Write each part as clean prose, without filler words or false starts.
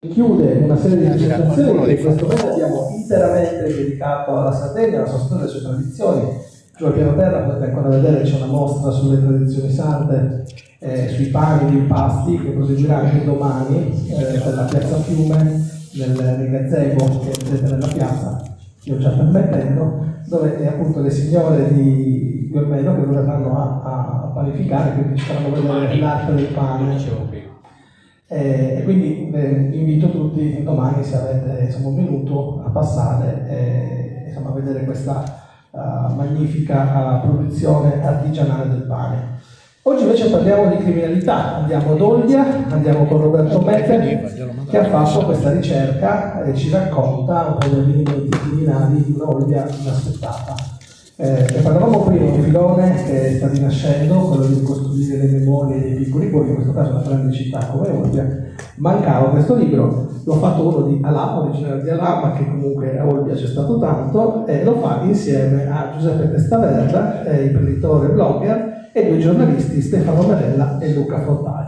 Chiude una serie di presentazioni che in questo momento abbiamo interamente dedicato alla Sardegna, alla sua storia e alle sue tradizioni. Giù al piano terra potete ancora vedere, c'è una mostra sulle tradizioni sante, sui pani, gli impasti, che proseguirà anche domani per la piazza Fiume, nel gazebo che vedete nella piazza, io già permettendo, dove appunto le signore di Golmeno che verranno a panificare, quindi ci faranno vedere l'arte del pane. E quindi invito tutti domani, se avete un minuto, a passare e a vedere questa magnifica produzione artigianale del pane. Oggi invece parliamo di criminalità, andiamo ad Olbia, andiamo con Roberto Metter che ha fatto questa ricerca e ci racconta un po' degli avvenimenti criminali di un'Olbia inaspettata. Ne parlavamo prima, un filone che sta rinascendo, quello di ricostruire le memorie dei piccoli borghi, in questo caso una grande città come Olbia. Mancava questo libro, l'ho fatto uno di Alà, originario di Alà, ma che comunque a Olbia c'è stato tanto, e lo fa insieme a Giuseppe Testaverda, imprenditore e blogger, e due giornalisti, Stefano Merella e Luca Fontai.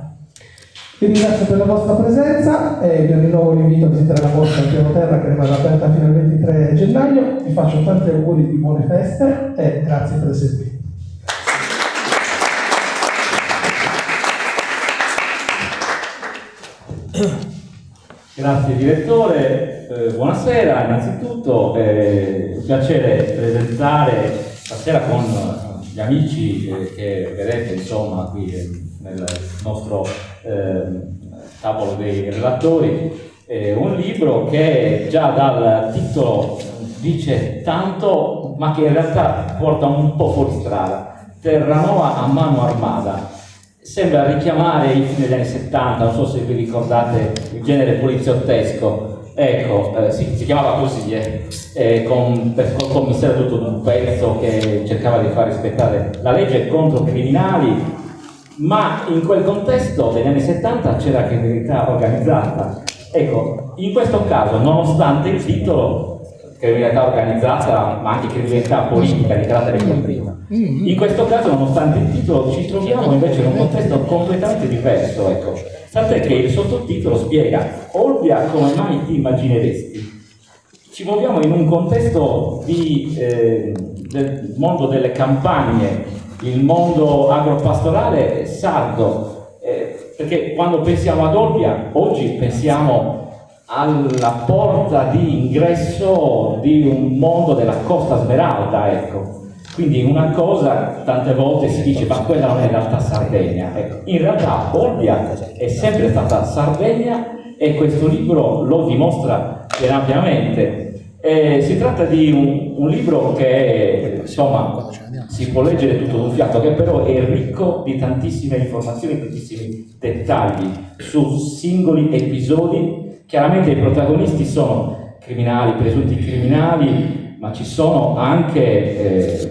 Vi ringrazio per la vostra presenza e vi rinnovo l'invito a visitare la mostra al piano terra che rimarrà aperta fino al 23 gennaio. Vi faccio tanti auguri di buone feste e grazie per essere qui. Grazie direttore, buonasera innanzitutto, è un piacere presentare stasera con gli amici che vedete insomma qui nel nostro tavolo dei relatori, un libro che già dal titolo dice tanto ma che in realtà porta un po' fuori strada. Terranova a mano armata. Sembra richiamare i film degli anni 70, non so se vi ricordate il genere poliziottesco, ecco, si chiamava così, con il commissario tutto un pezzo che cercava di far rispettare la legge contro criminali, ma in quel contesto degli anni 70 c'era criminalità organizzata. Ecco, in questo caso, nonostante il titolo, criminalità organizzata, ma anche criminalità politica di carattere politico, in questo caso, nonostante il titolo, ci troviamo invece in un contesto completamente diverso, ecco. Tant'è che il sottotitolo spiega Olbia come mai ti immagineresti. Ci muoviamo in un contesto del mondo delle campagne, il mondo agropastorale sardo, perché quando pensiamo ad Olbia, oggi pensiamo alla porta di ingresso di un mondo della Costa Smeralda, ecco. Quindi una cosa, tante volte si dice, ma quella non è in realtà Sardegna. Ecco. In realtà Olbia è sempre stata Sardegna e questo libro lo dimostra ampiamente. Si tratta di un libro che, insomma, si può leggere tutto d'un fiato, che però è ricco di tantissime informazioni, tantissimi dettagli su singoli episodi. Chiaramente i protagonisti sono criminali, presunti criminali, ma ci sono anche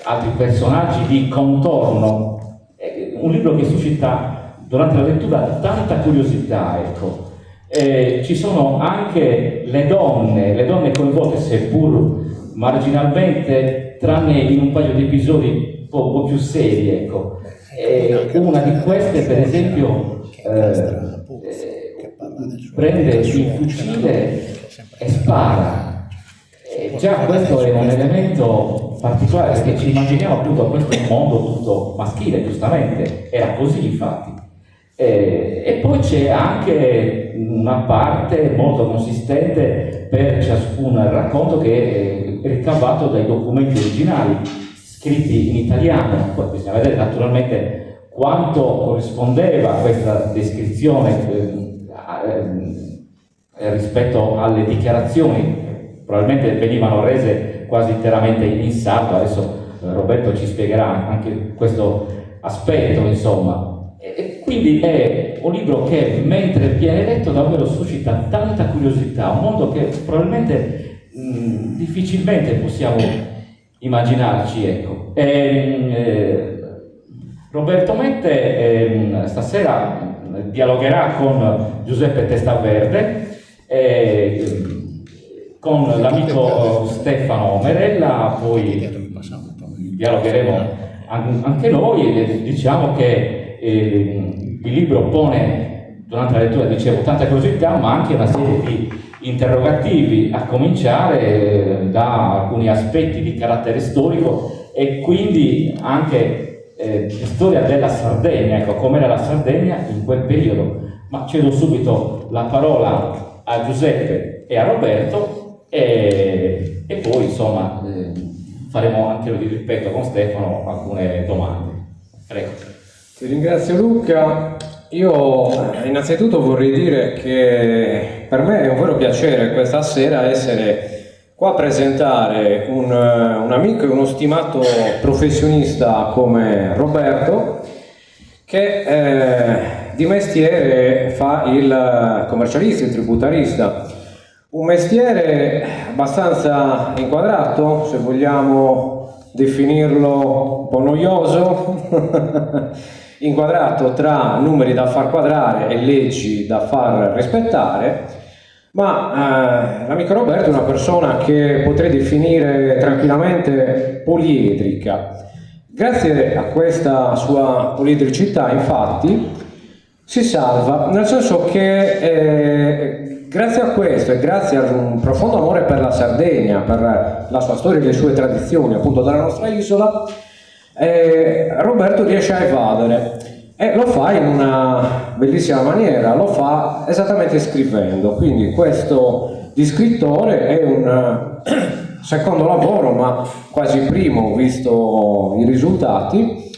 altri personaggi di contorno. Un libro che suscita durante la lettura tanta curiosità, ecco. Ci sono anche le donne coinvolte, seppur marginalmente, tranne in un paio di episodi un po' più seri, ecco. Una di queste, per esempio, prende il fucile e spara. Già questo è un elemento particolare, perché ci immaginiamo appunto questo mondo tutto maschile, giustamente, era così infatti. E poi c'è anche una parte molto consistente per ciascun racconto che è ricavato dai documenti originali, scritti in italiano. Poi bisogna vedere naturalmente quanto corrispondeva questa descrizione rispetto alle dichiarazioni. Probabilmente venivano rese quasi interamente in sardo. Adesso Roberto ci spiegherà anche questo aspetto, insomma. E quindi è un libro che, mentre viene letto, davvero suscita tanta curiosità, un mondo che probabilmente difficilmente possiamo immaginarci, ecco. Roberto Mette stasera dialogherà con Giuseppe Testaverde, con l'amico Stefano Merella, poi dialogheremo anche noi. Diciamo che il libro pone durante la lettura dicevo tanta curiosità, ma anche una serie di interrogativi, a cominciare da alcuni aspetti di carattere storico e quindi anche storia della Sardegna, ecco, com'era la Sardegna in quel periodo. Ma cedo subito la parola a Giuseppe e a Roberto e poi insomma faremo anche, ripeto, con Stefano alcune domande. Prego. Ti ringrazio Luca. Io innanzitutto vorrei dire che per me è un vero piacere questa sera essere qua a presentare un amico e uno stimato professionista come Roberto, che di mestiere fa il commercialista, il tributarista, un mestiere abbastanza inquadrato, se vogliamo definirlo un po' noioso, inquadrato tra numeri da far quadrare e leggi da far rispettare, ma l'amico Roberto è una persona che potrei definire tranquillamente poliedrica. Grazie a questa sua poliedricità, infatti, si salva, nel senso che grazie a questo e grazie ad un profondo amore per la Sardegna, per la sua storia e le sue tradizioni appunto della nostra isola, Roberto riesce a evadere e lo fa in una bellissima maniera, lo fa esattamente scrivendo. Quindi questo di scrittore è un secondo lavoro, ma quasi primo visto i risultati.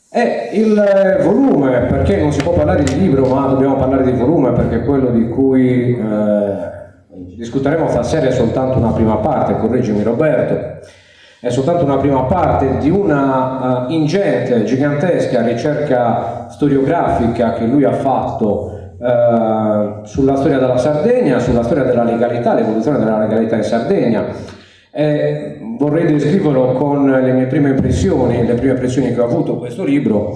E il volume, perché non si può parlare di libro ma dobbiamo parlare di volume, perché quello di cui discuteremo stasera è soltanto una prima parte, correggimi Roberto, è soltanto una prima parte di una ingente, gigantesca ricerca storiografica che lui ha fatto sulla storia della Sardegna, sulla storia della legalità, l'evoluzione della legalità in Sardegna. Vorrei descriverlo con le mie prime impressioni, le prime impressioni che ho avuto questo libro.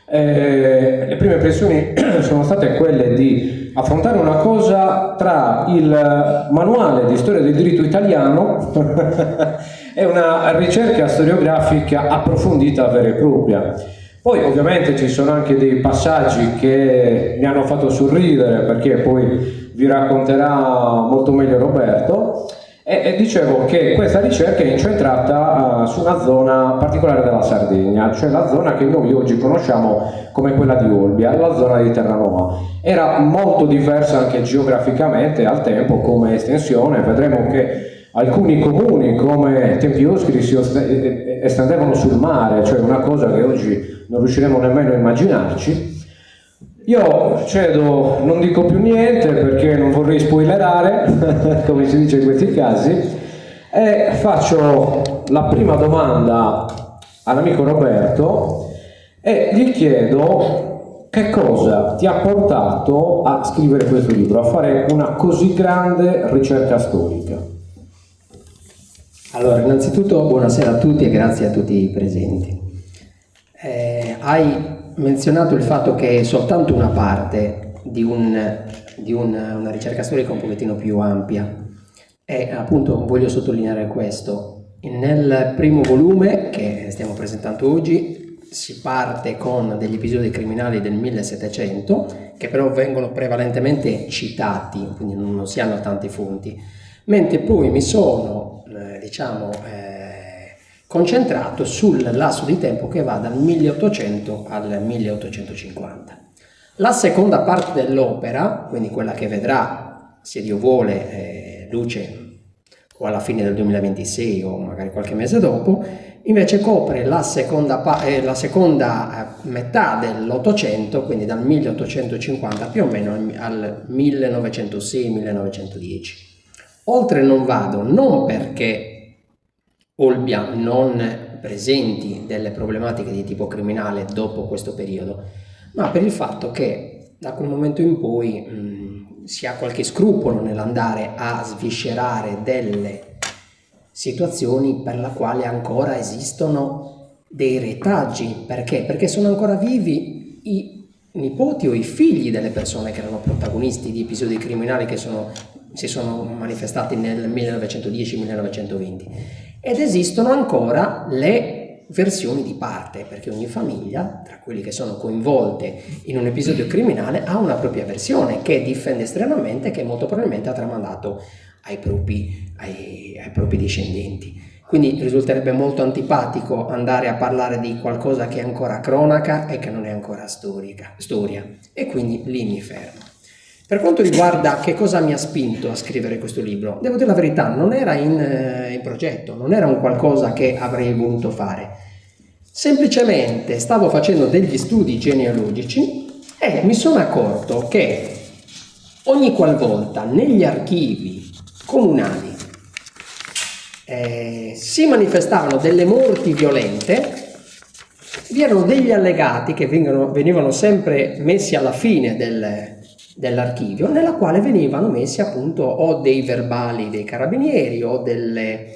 Le prime impressioni sono state quelle di affrontare una cosa tra il manuale di storia del diritto italiano e una ricerca storiografica approfondita vera e propria. Poi ovviamente ci sono anche dei passaggi che mi hanno fatto sorridere, perché poi vi racconterà molto meglio Roberto. E dicevo che questa ricerca è incentrata su una zona particolare della Sardegna, cioè la zona che noi oggi conosciamo come quella di Olbia, la zona di Terranova. Era molto diversa anche geograficamente al tempo come estensione. Vedremo che alcuni comuni come Tempioschri si estendevano sul mare, cioè una cosa che oggi non riusciremo nemmeno a immaginarci. Io cedo, non dico più niente perché non vorrei spoilerare, come si dice in questi casi, e faccio la prima domanda all'amico Roberto e gli chiedo che cosa ti ha portato a scrivere questo libro, a fare una così grande ricerca storica. Allora, innanzitutto buonasera a tutti e grazie a tutti i presenti. Hai menzionato il fatto che è soltanto una parte di una ricerca storica un pochettino più ampia e appunto voglio sottolineare questo. Nel primo volume che stiamo presentando oggi si parte con degli episodi criminali del 1700 che però vengono prevalentemente citati, quindi non si hanno tanti fonti, mentre poi mi sono concentrato sul lasso di tempo che va dal 1800 al 1850. La seconda parte dell'opera, quindi quella che vedrà, se Dio vuole, luce o alla fine del 2026 o magari qualche mese dopo, invece copre la seconda metà dell'Ottocento, quindi dal 1850 più o meno al 1906-1910. Oltre non vado, non perché Olbia non presenti delle problematiche di tipo criminale dopo questo periodo, ma per il fatto che da quel momento in poi si ha qualche scrupolo nell'andare a sviscerare delle situazioni per la quale ancora esistono dei retaggi. Perché? Perché sono ancora vivi i nipoti o i figli delle persone che erano protagonisti di episodi criminali che si sono manifestati nel 1910-1920. Ed esistono ancora le versioni di parte, perché ogni famiglia, tra quelli che sono coinvolte in un episodio criminale, ha una propria versione che difende esternamente, che molto probabilmente ha tramandato ai propri discendenti. Quindi risulterebbe molto antipatico andare a parlare di qualcosa che è ancora cronaca e che non è ancora storia, e quindi lì mi fermo. Per quanto riguarda che cosa mi ha spinto a scrivere questo libro, devo dire la verità, non era in progetto, non era un qualcosa che avrei voluto fare. Semplicemente stavo facendo degli studi genealogici e mi sono accorto che ogni qualvolta negli archivi comunali si manifestavano delle morti violente, vi erano degli allegati che venivano sempre messi alla fine dell'archivio, nella quale venivano messi appunto o dei verbali dei carabinieri o delle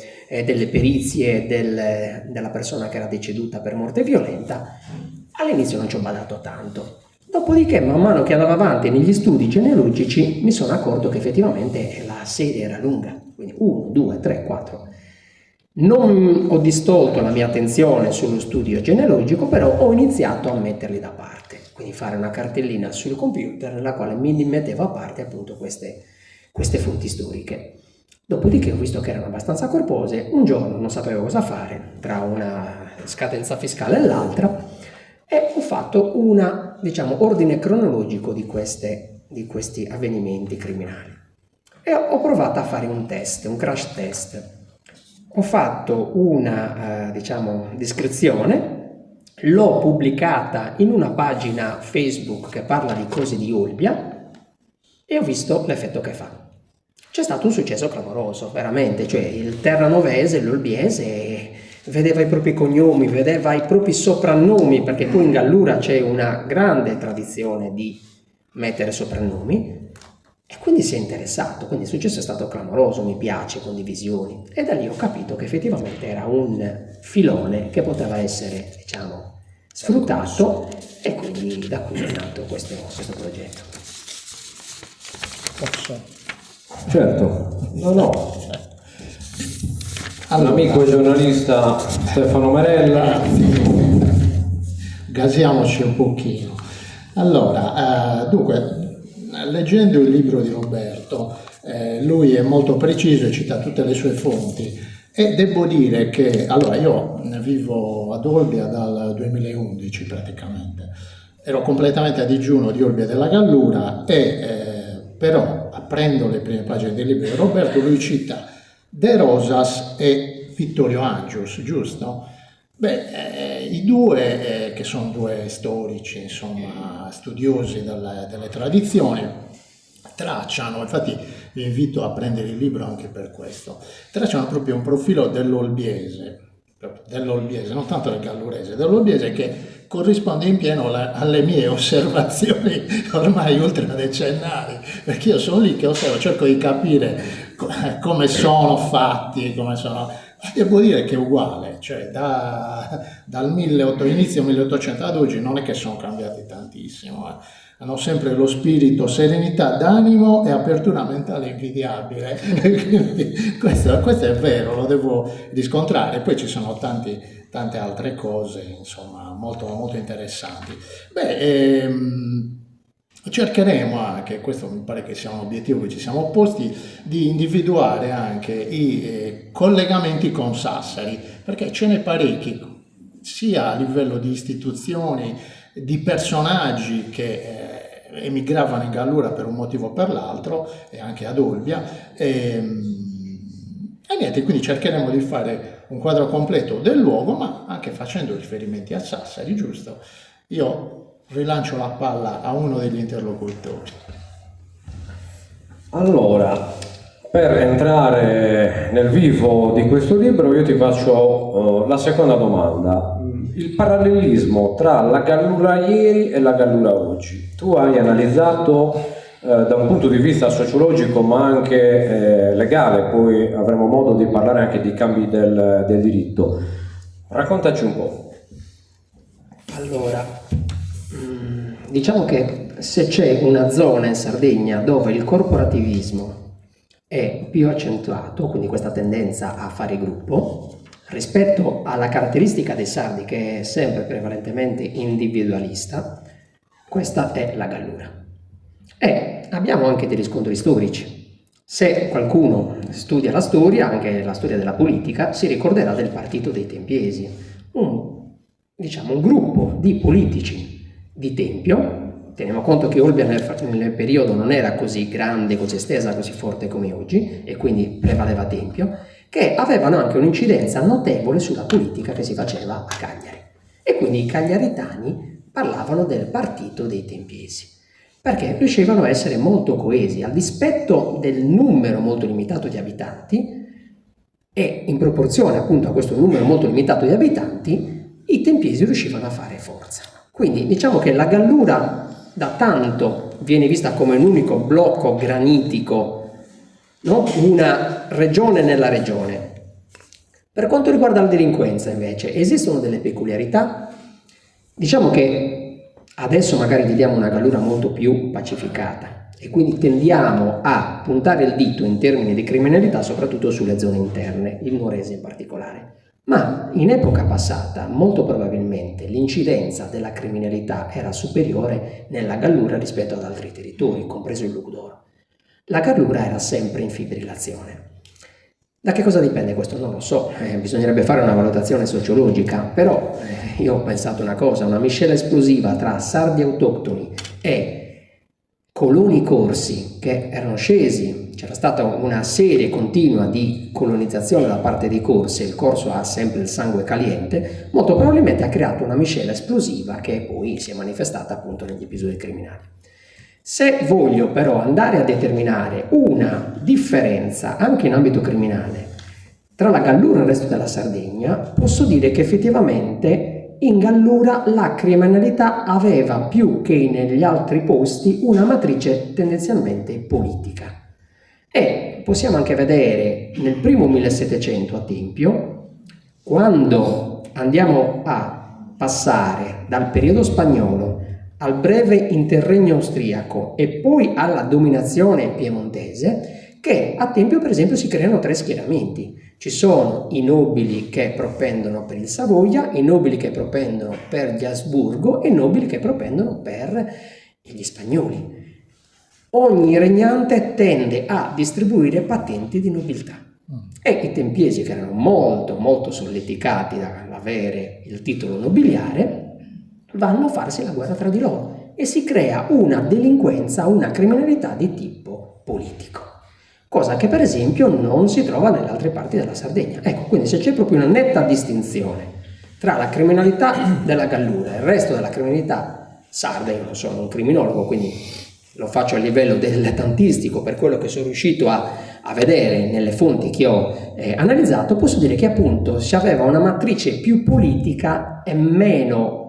perizie della persona che era deceduta per morte violenta. All'inizio non ci ho badato tanto. Dopodiché, man mano che andavo avanti negli studi genealogici, mi sono accorto che effettivamente la serie era lunga, quindi 1, 2, 3, 4. Non ho distolto la mia attenzione sullo studio genealogico, però ho iniziato a metterli da parte, quindi fare una cartellina sul computer nella quale mi mettevo a parte appunto queste fonti storiche. Dopodiché ho visto che erano abbastanza corpose, un giorno non sapevo cosa fare tra una scadenza fiscale e l'altra e ho fatto ordine cronologico di questi avvenimenti criminali e ho provato a fare un crash test. Ho fatto una descrizione, l'ho pubblicata in una pagina Facebook che parla di cose di Olbia e ho visto l'effetto che fa. C'è stato un successo clamoroso, veramente, cioè il terranovese, l'olbiese vedeva i propri cognomi, vedeva i propri soprannomi, perché poi in Gallura c'è una grande tradizione di mettere soprannomi. E quindi si è interessato, quindi il successo è stato clamoroso, mi piace, condivisioni. E da lì ho capito che effettivamente era un filone che poteva essere, sfruttato e quindi da qui è nato questo progetto. Posso? Certo, no. Allora, L'amico giornalista Stefano Marella. gasiamoci un pochino. Allora, dunque, leggendo il libro di Roberto, lui è molto preciso e cita tutte le sue fonti e devo dire che, allora, io vivo ad Olbia dal 2011 praticamente, ero completamente a digiuno di Olbia della Gallura però aprendo le prime pagine del libro di Roberto lui cita De Rosas e Vittorio Angius, giusto? I due, che sono due storici, insomma, studiosi delle tradizioni, tracciano, infatti vi invito a prendere il libro anche per questo, tracciano proprio un profilo dell'olbiese, non tanto del gallurese, dell'olbiese che corrisponde in pieno alle mie osservazioni ormai ultradecennali, perché io sono lì che osservo, cerco di capire come sono fatti, come sono... Devo dire che è uguale, cioè dal inizio 1800 ad oggi non è che sono cambiati tantissimo, hanno sempre lo spirito, serenità d'animo e apertura mentale invidiabile, quindi questo è vero, lo devo riscontrare, poi ci sono tante altre cose, insomma, molto, molto interessanti. Cercheremo anche, questo mi pare che sia un obiettivo che ci siamo posti, di individuare anche i collegamenti con Sassari, perché ce n'è parecchi, sia a livello di istituzioni, di personaggi che emigravano in Gallura per un motivo o per l'altro, e anche ad Olbia, e niente, quindi cercheremo di fare un quadro completo del luogo, ma anche facendo riferimenti a Sassari, giusto? Io rilancio la palla a uno degli interlocutori. Allora, per entrare nel vivo di questo libro io ti faccio la seconda domanda. Il parallelismo tra la Gallura ieri e la Gallura oggi. Tu hai analizzato da un punto di vista sociologico ma anche legale, poi avremo modo di parlare anche di cambi del diritto. Raccontaci un po'. Allora, diciamo che se c'è una zona in Sardegna dove il corporativismo è più accentuato, quindi questa tendenza a fare gruppo, rispetto alla caratteristica dei sardi, che è sempre prevalentemente individualista, questa è la Gallura. E abbiamo anche dei riscontri storici. Se qualcuno studia la storia, anche la storia della politica, si ricorderà del partito dei Tempiesi, un gruppo di politici di Tempio. Teniamo conto che Olbia nel periodo non era così grande, così estesa, così forte come oggi, e quindi prevaleva Tempio, che avevano anche un'incidenza notevole sulla politica che si faceva a Cagliari. E quindi i cagliaritani parlavano del partito dei Tempiesi, perché riuscivano a essere molto coesi, a dispetto del numero molto limitato di abitanti, e in proporzione appunto a questo numero molto limitato di abitanti, i Tempiesi riuscivano a fare forza. Quindi diciamo che la Gallura da tanto viene vista come un unico blocco granitico, no? Una regione nella regione. Per quanto riguarda la delinquenza invece, esistono delle peculiarità. Diciamo che adesso magari vediamo una Gallura molto più pacificata e quindi tendiamo a puntare il dito in termini di criminalità soprattutto sulle zone interne, il Nuorese in particolare. Ma in epoca passata molto probabilmente l'incidenza della criminalità era superiore nella Gallura rispetto ad altri territori, compreso il Lugdoro. La Gallura era sempre in fibrillazione. Da che cosa dipende questo? Non lo so, bisognerebbe fare una valutazione sociologica, però io ho pensato una cosa, una miscela esplosiva tra sardi autoctoni e coloni corsi che erano scesi, c'era stata una serie continua di colonizzazione da parte dei corsi, il corso ha sempre il sangue caliente, molto probabilmente ha creato una miscela esplosiva che poi si è manifestata appunto negli episodi criminali. Se voglio però andare a determinare una differenza anche in ambito criminale tra la Gallura e il resto della Sardegna, posso dire che effettivamente in Gallura la criminalità aveva più che negli altri posti una matrice tendenzialmente politica. E possiamo anche vedere nel primo 1700 a Tempio, quando andiamo a passare dal periodo spagnolo al breve interregno austriaco e poi alla dominazione piemontese, che a Tempio per esempio si creano 3 schieramenti. Ci sono i nobili che propendono per il Savoia, i nobili che propendono per gli Asburgo e i nobili che propendono per gli spagnoli. Ogni regnante tende a distribuire patenti di nobiltà. E i tempiesi, che erano molto molto solleticati dall'avere il titolo nobiliare, vanno a farsi la guerra tra di loro e si crea una delinquenza, una criminalità di tipo politico, cosa che per esempio non si trova nelle altre parti della Sardegna. Ecco, quindi se c'è proprio una netta distinzione tra la criminalità della Gallura e il resto della criminalità sarda, io non sono un criminologo, quindi lo faccio a livello dilettantistico per quello che sono riuscito a vedere nelle fonti che ho analizzato, posso dire che appunto si aveva una matrice più politica e meno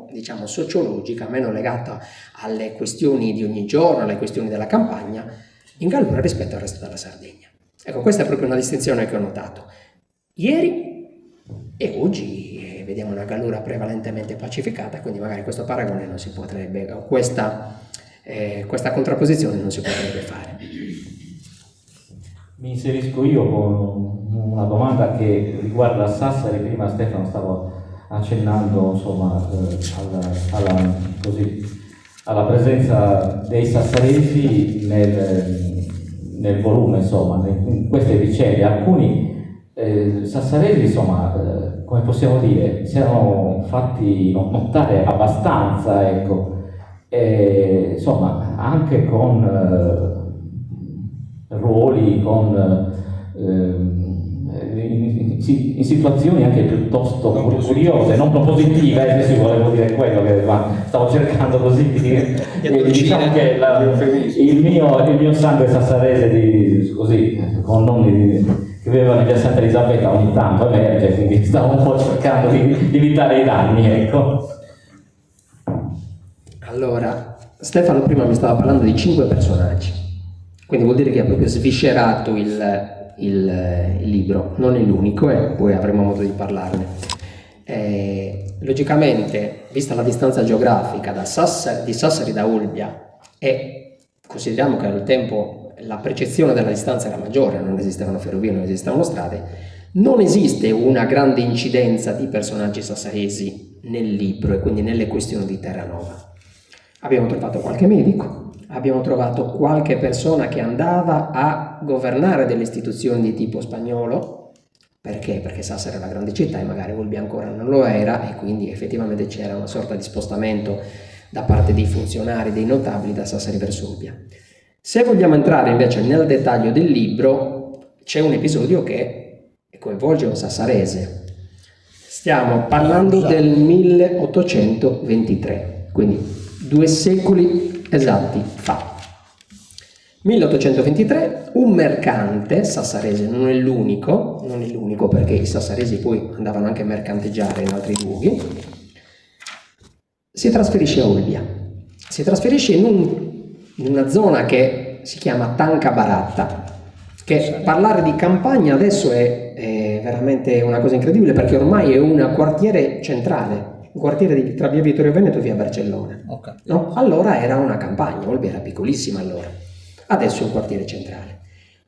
sociologica, meno legata alle questioni di ogni giorno, alle questioni della campagna in Gallura rispetto al resto della Sardegna. Ecco, questa è proprio una distinzione che ho notato ieri e oggi. Vediamo una Gallura prevalentemente pacificata, quindi magari questo paragone non si potrebbe, o questa contrapposizione non si potrebbe fare. Mi inserisco io con una domanda che riguarda Sassari. Prima Stefano stavo accennando insomma alla presenza dei sassaresi nel volume, insomma, in queste vicende. Alcuni sassaresi, insomma, come possiamo dire, si erano fatti notare abbastanza, ecco, insomma, anche con ruoli, in situazioni anche piuttosto curiose, non positive, se volevo dire quello che stavo cercando così di dire. Diciamo che il mio sangue sassarese, così, con nomi che avevano già Santa Elisabetta ogni tanto emerge, quindi stavo un po' cercando di evitare i danni, ecco. Allora, Stefano prima mi stava parlando di 5 personaggi, quindi vuol dire che ha proprio sviscerato il libro, non è l'unico e poi avremo modo di parlarne. Logicamente, vista la distanza geografica di Sassari da Olbia, e consideriamo che al tempo la percezione della distanza era maggiore, non esistevano ferrovie, non esistevano strade, Non esiste una grande incidenza di personaggi sassaresi nel libro e quindi nelle questioni di Terranova. Abbiamo trovato qualche medico, abbiamo trovato qualche persona che andava a governare delle istituzioni di tipo spagnolo. Perché? Perché Sassari è una grande città e magari Olbia ancora non lo era, e quindi effettivamente c'era una sorta di spostamento da parte dei funzionari, dei notabili, da Sassari verso Olbia. Se vogliamo entrare invece nel dettaglio del libro, c'è un episodio che coinvolge un sassarese. Stiamo parlando del 1823, quindi 2 secoli esatti fa. 1823, un mercante sassarese, non è l'unico perché i sassaresi poi andavano anche a mercanteggiare in altri luoghi, si trasferisce a Olbia. Si trasferisce in una zona che si chiama Tanca Baratta, che parlare di campagna adesso è veramente una cosa incredibile, perché ormai è un quartiere centrale, un quartiere tra via Vittorio Veneto e via Barcellona. Okay. No? Allora era una campagna, Olbia era piccolissima allora. Adesso è un quartiere centrale.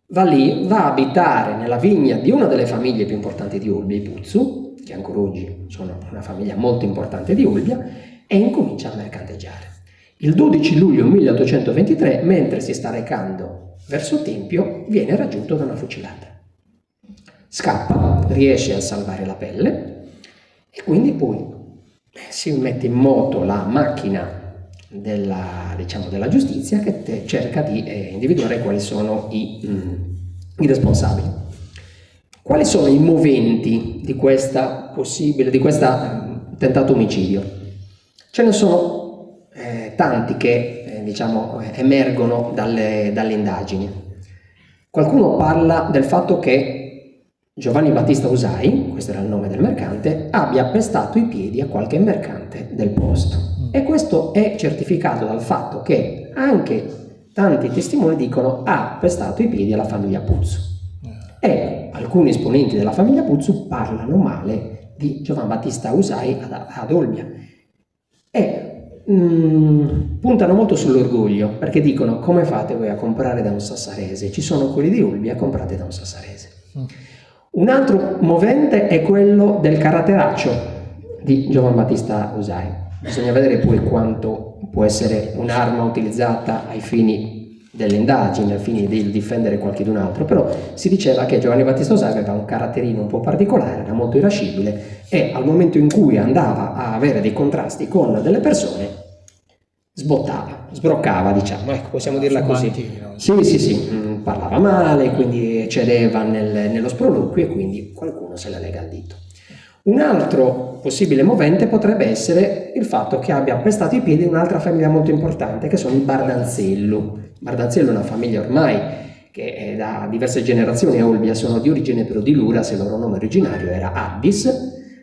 Va lì, va a abitare nella vigna di una delle famiglie più importanti di Olbia, i Puzzu, che ancora oggi sono una famiglia molto importante di Olbia, e incomincia a mercanteggiare. Il 12 luglio 1823, mentre si sta recando verso Tempio, viene raggiunto da una fucilata. Scappa, riesce a salvare la pelle e quindi poi si mette in moto la macchina della giustizia, che cerca di individuare quali sono i responsabili. Quali sono i moventi di questa tentato omicidio? Ce ne sono tanti che emergono dalle indagini. Qualcuno parla del fatto che Giovanni Battista Usai, questo era il nome del mercante, abbia pestato i piedi a qualche mercante del posto. E questo è certificato dal fatto che anche tanti testimoni dicono ha pestato i piedi alla famiglia Puzzu. E alcuni esponenti della famiglia Puzzu parlano male di Giovanni Battista Usai ad Olbia. E puntano molto sull'orgoglio, perché dicono: come fate voi a comprare da un sassarese? Ci sono quelli di Olbia, comprate da un sassarese. Un altro movente è quello del caratteraccio di Giovanni Battista Usai. Bisogna vedere poi quanto può essere un'arma utilizzata ai fini delle indagini, ai fini di difendere qualcun altro, però si diceva che Giovanni Battista Usai aveva un caratterino un po' particolare, era molto irascibile, e al momento in cui andava a avere dei contrasti con delle persone sbroccava, diciamo, ecco, possiamo dirla così. Sì, parlava male, quindi cedeva nello sproloquio e quindi qualcuno se la lega al dito. Un altro possibile movente potrebbe essere il fatto che abbia pestato i piedi un'altra famiglia molto importante, che sono i Bardanzello. Bardanzello è una famiglia ormai che da diverse generazioni a Olbia sono di origine però di Lura, se il loro nome originario era Addis,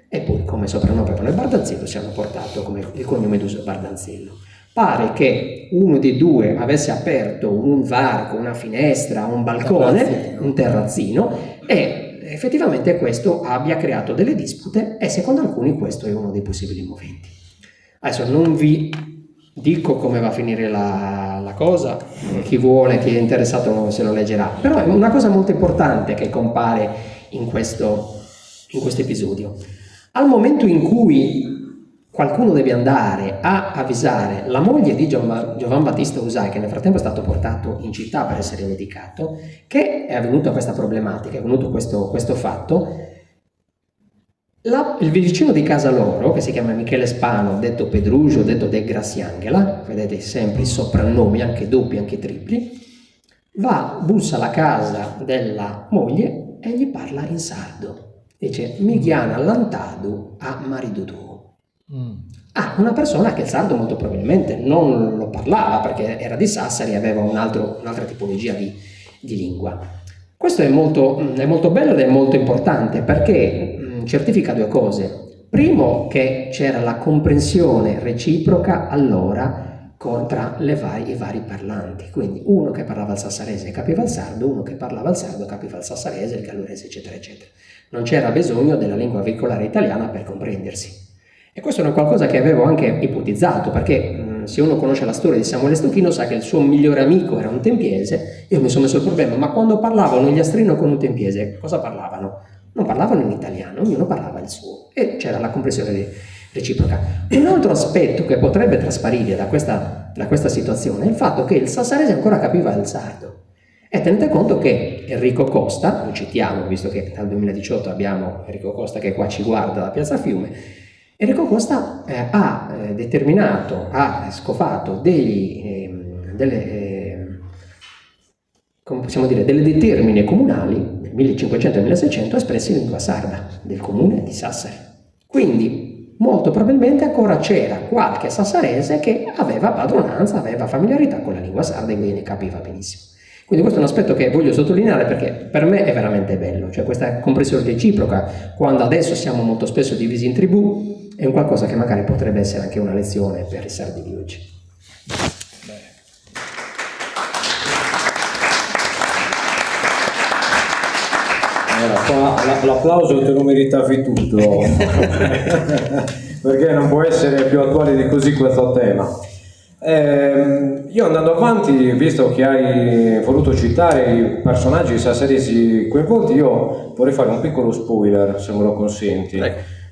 e poi come soprannome per il Bardanzello si hanno portato come il cognome d'uso Bardanzello. Pare che uno dei due avesse aperto un varco, una finestra, un balcone, un terrazzino, e effettivamente questo abbia creato delle dispute, e secondo alcuni questo è uno dei possibili moventi. Adesso non vi dico come va a finire la cosa, chi vuole, chi è interessato se lo leggerà, però è una cosa molto importante che compare in questo episodio. Al momento in cui qualcuno deve andare a avvisare la moglie di Giovanni Battista Usai, che nel frattempo è stato portato in città per essere medicato, che è avvenuta questa problematica, è avvenuto questo fatto, il vicino di casa loro, che si chiama Michele Spano, detto Pedrugio, detto De Graziangela, vedete sempre i soprannomi, anche doppi, anche tripli, bussa alla casa della moglie e gli parla in sardo. Dice: mi chiama all'antado a marito tuo. Una persona che il sardo molto probabilmente non lo parlava, perché era di Sassari e aveva un'altra tipologia di lingua. Questo è molto bello ed è molto importante, perché certifica due cose. Primo, che c'era la comprensione reciproca allora tra i vari parlanti, quindi uno che parlava il sassarese capiva il sardo, uno che parlava il sardo capiva il sassarese, il gallurese, eccetera eccetera. Non c'era bisogno della lingua veicolare italiana per comprendersi. E questo è qualcosa che avevo anche ipotizzato, perché se uno conosce la storia di Samuele Stocchino sa che il suo migliore amico era un tempiese. Io mi sono messo il problema: ma quando parlavano gli Astrino con un tempiese, cosa parlavano? non parlavano in italiano, ognuno parlava il suo e c'era la comprensione reciproca. Un altro aspetto che potrebbe trasparire da questa situazione è il fatto che il sassarese ancora capiva il sardo. E tenete conto che Enrico Costa, lo citiamo visto che dal 2018 abbiamo Enrico Costa che qua ci guarda da Piazza Fiume, Enrico Costa ha scovato come possiamo dire, delle determine comunali nel 1500 e 1600 espresse in lingua sarda del comune di Sassari. Quindi molto probabilmente ancora c'era qualche sassarese che aveva padronanza, aveva familiarità con la lingua sarda e quindi ne capiva benissimo. Quindi questo è un aspetto che voglio sottolineare perché per me è veramente bello, cioè questa comprensione reciproca, quando adesso siamo molto spesso divisi in tribù, è un qualcosa che magari potrebbe essere anche una lezione per i sardi di oggi. Allora, qua l'applauso te lo meritavi tutto, perché non può essere più attuale di così questo tema. Io andando avanti, visto che hai voluto citare i personaggi sassaresi coinvolti, io vorrei fare un piccolo spoiler, se me lo consenti,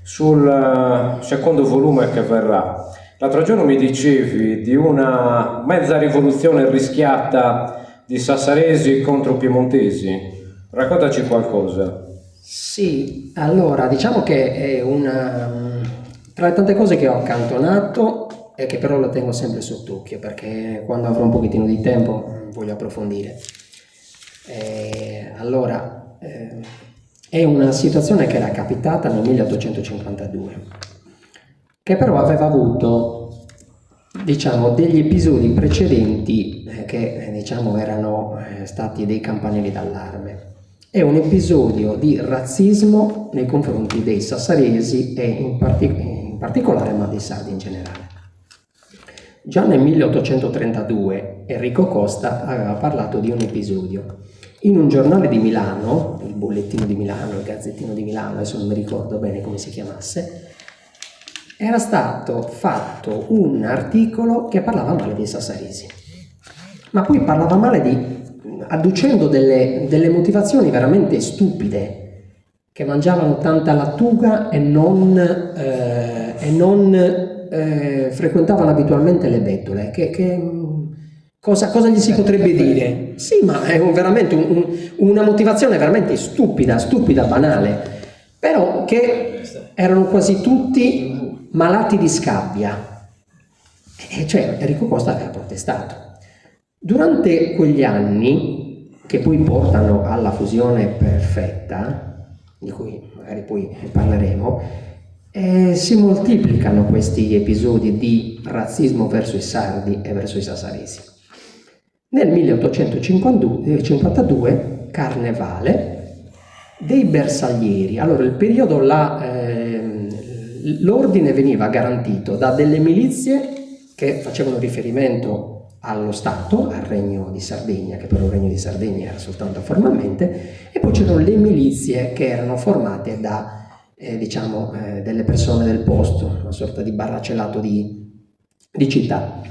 sul secondo volume che verrà. L'altro giorno mi dicevi di una mezza rivoluzione rischiata di sassaresi contro piemontesi. Raccontaci qualcosa. Sì, allora diciamo che è una tra le tante cose che ho accantonato e che però la tengo sempre sott'occhio perché quando avrò un pochettino di tempo voglio approfondire. È una situazione che era capitata nel 1852, che però aveva avuto, diciamo, degli episodi precedenti che, diciamo, erano stati dei campanelli d'allarme. È un episodio di razzismo nei confronti dei sassaresi e in particolare, ma dei sardi in generale. Già nel 1832 Enrico Costa aveva parlato di un episodio. In un giornale di Milano, il Bollettino di Milano, il Gazzettino di Milano, adesso non mi ricordo bene come si chiamasse, era stato fatto un articolo che parlava male dei sassaresi. Ma poi parlava male adducendo delle motivazioni veramente stupide, che mangiavano tanta lattuga e non frequentavano abitualmente le bettole. Cosa gli si potrebbe dire? Sì, ma è veramente una motivazione veramente stupida, banale, però che erano quasi tutti malati di scabbia. E cioè Enrico Costa aveva protestato. Durante quegli anni, che poi portano alla fusione perfetta, di cui magari poi parleremo, si moltiplicano questi episodi di razzismo verso i sardi e verso i sassaresi. Nel 1852, Carnevale, dei bersaglieri. Allora, il periodo l'ordine veniva garantito da delle milizie che facevano riferimento allo Stato, al Regno di Sardegna, che però il Regno di Sardegna era soltanto formalmente, e poi c'erano le milizie che erano formate da delle persone del posto, una sorta di barracellato di città.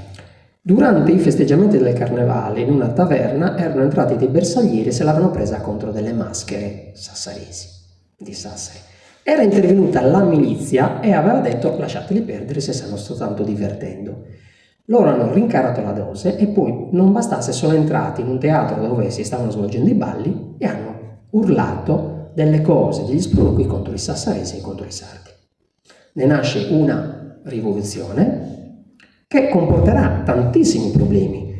Durante i festeggiamenti del Carnevale in una taverna erano entrati dei bersaglieri e se l'avevano presa contro delle maschere sassaresi, di Sassari. Era intervenuta la milizia e aveva detto lasciateli perdere se stanno soltanto divertendo. Loro hanno rincarato la dose e poi, non bastasse, sono entrati in un teatro dove si stavano svolgendo i balli e hanno urlato delle cose, degli sproloqui contro i sassaresi e contro i sardi. Ne nasce una rivoluzione che comporterà tantissimi problemi.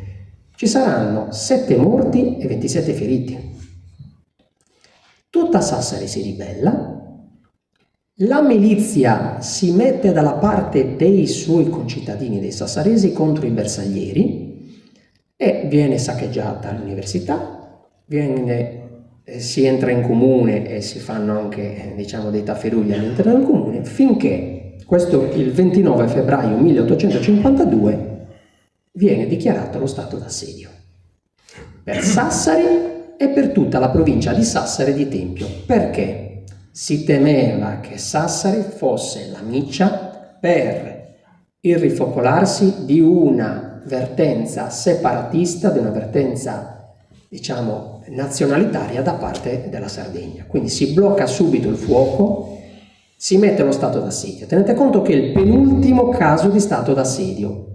Ci saranno 7 morti e 27 feriti. Tutta Sassari si ribella, la milizia si mette dalla parte dei suoi concittadini, dei sassaresi, contro i bersaglieri e viene saccheggiata l'università, si entra in comune e si fanno anche dei tafferugli all'interno del comune, finché il 29 febbraio 1852 viene dichiarato lo stato d'assedio per Sassari e per tutta la provincia di Sassari e di Tempio. Perché? Si temeva che Sassari fosse la miccia per il rifocolarsi di una vertenza separatista, di una vertenza diciamo, nazionalitaria da parte della Sardegna. Quindi si blocca subito il fuoco, si mette lo stato d'assedio. Tenete conto che è il penultimo caso di stato d'assedio.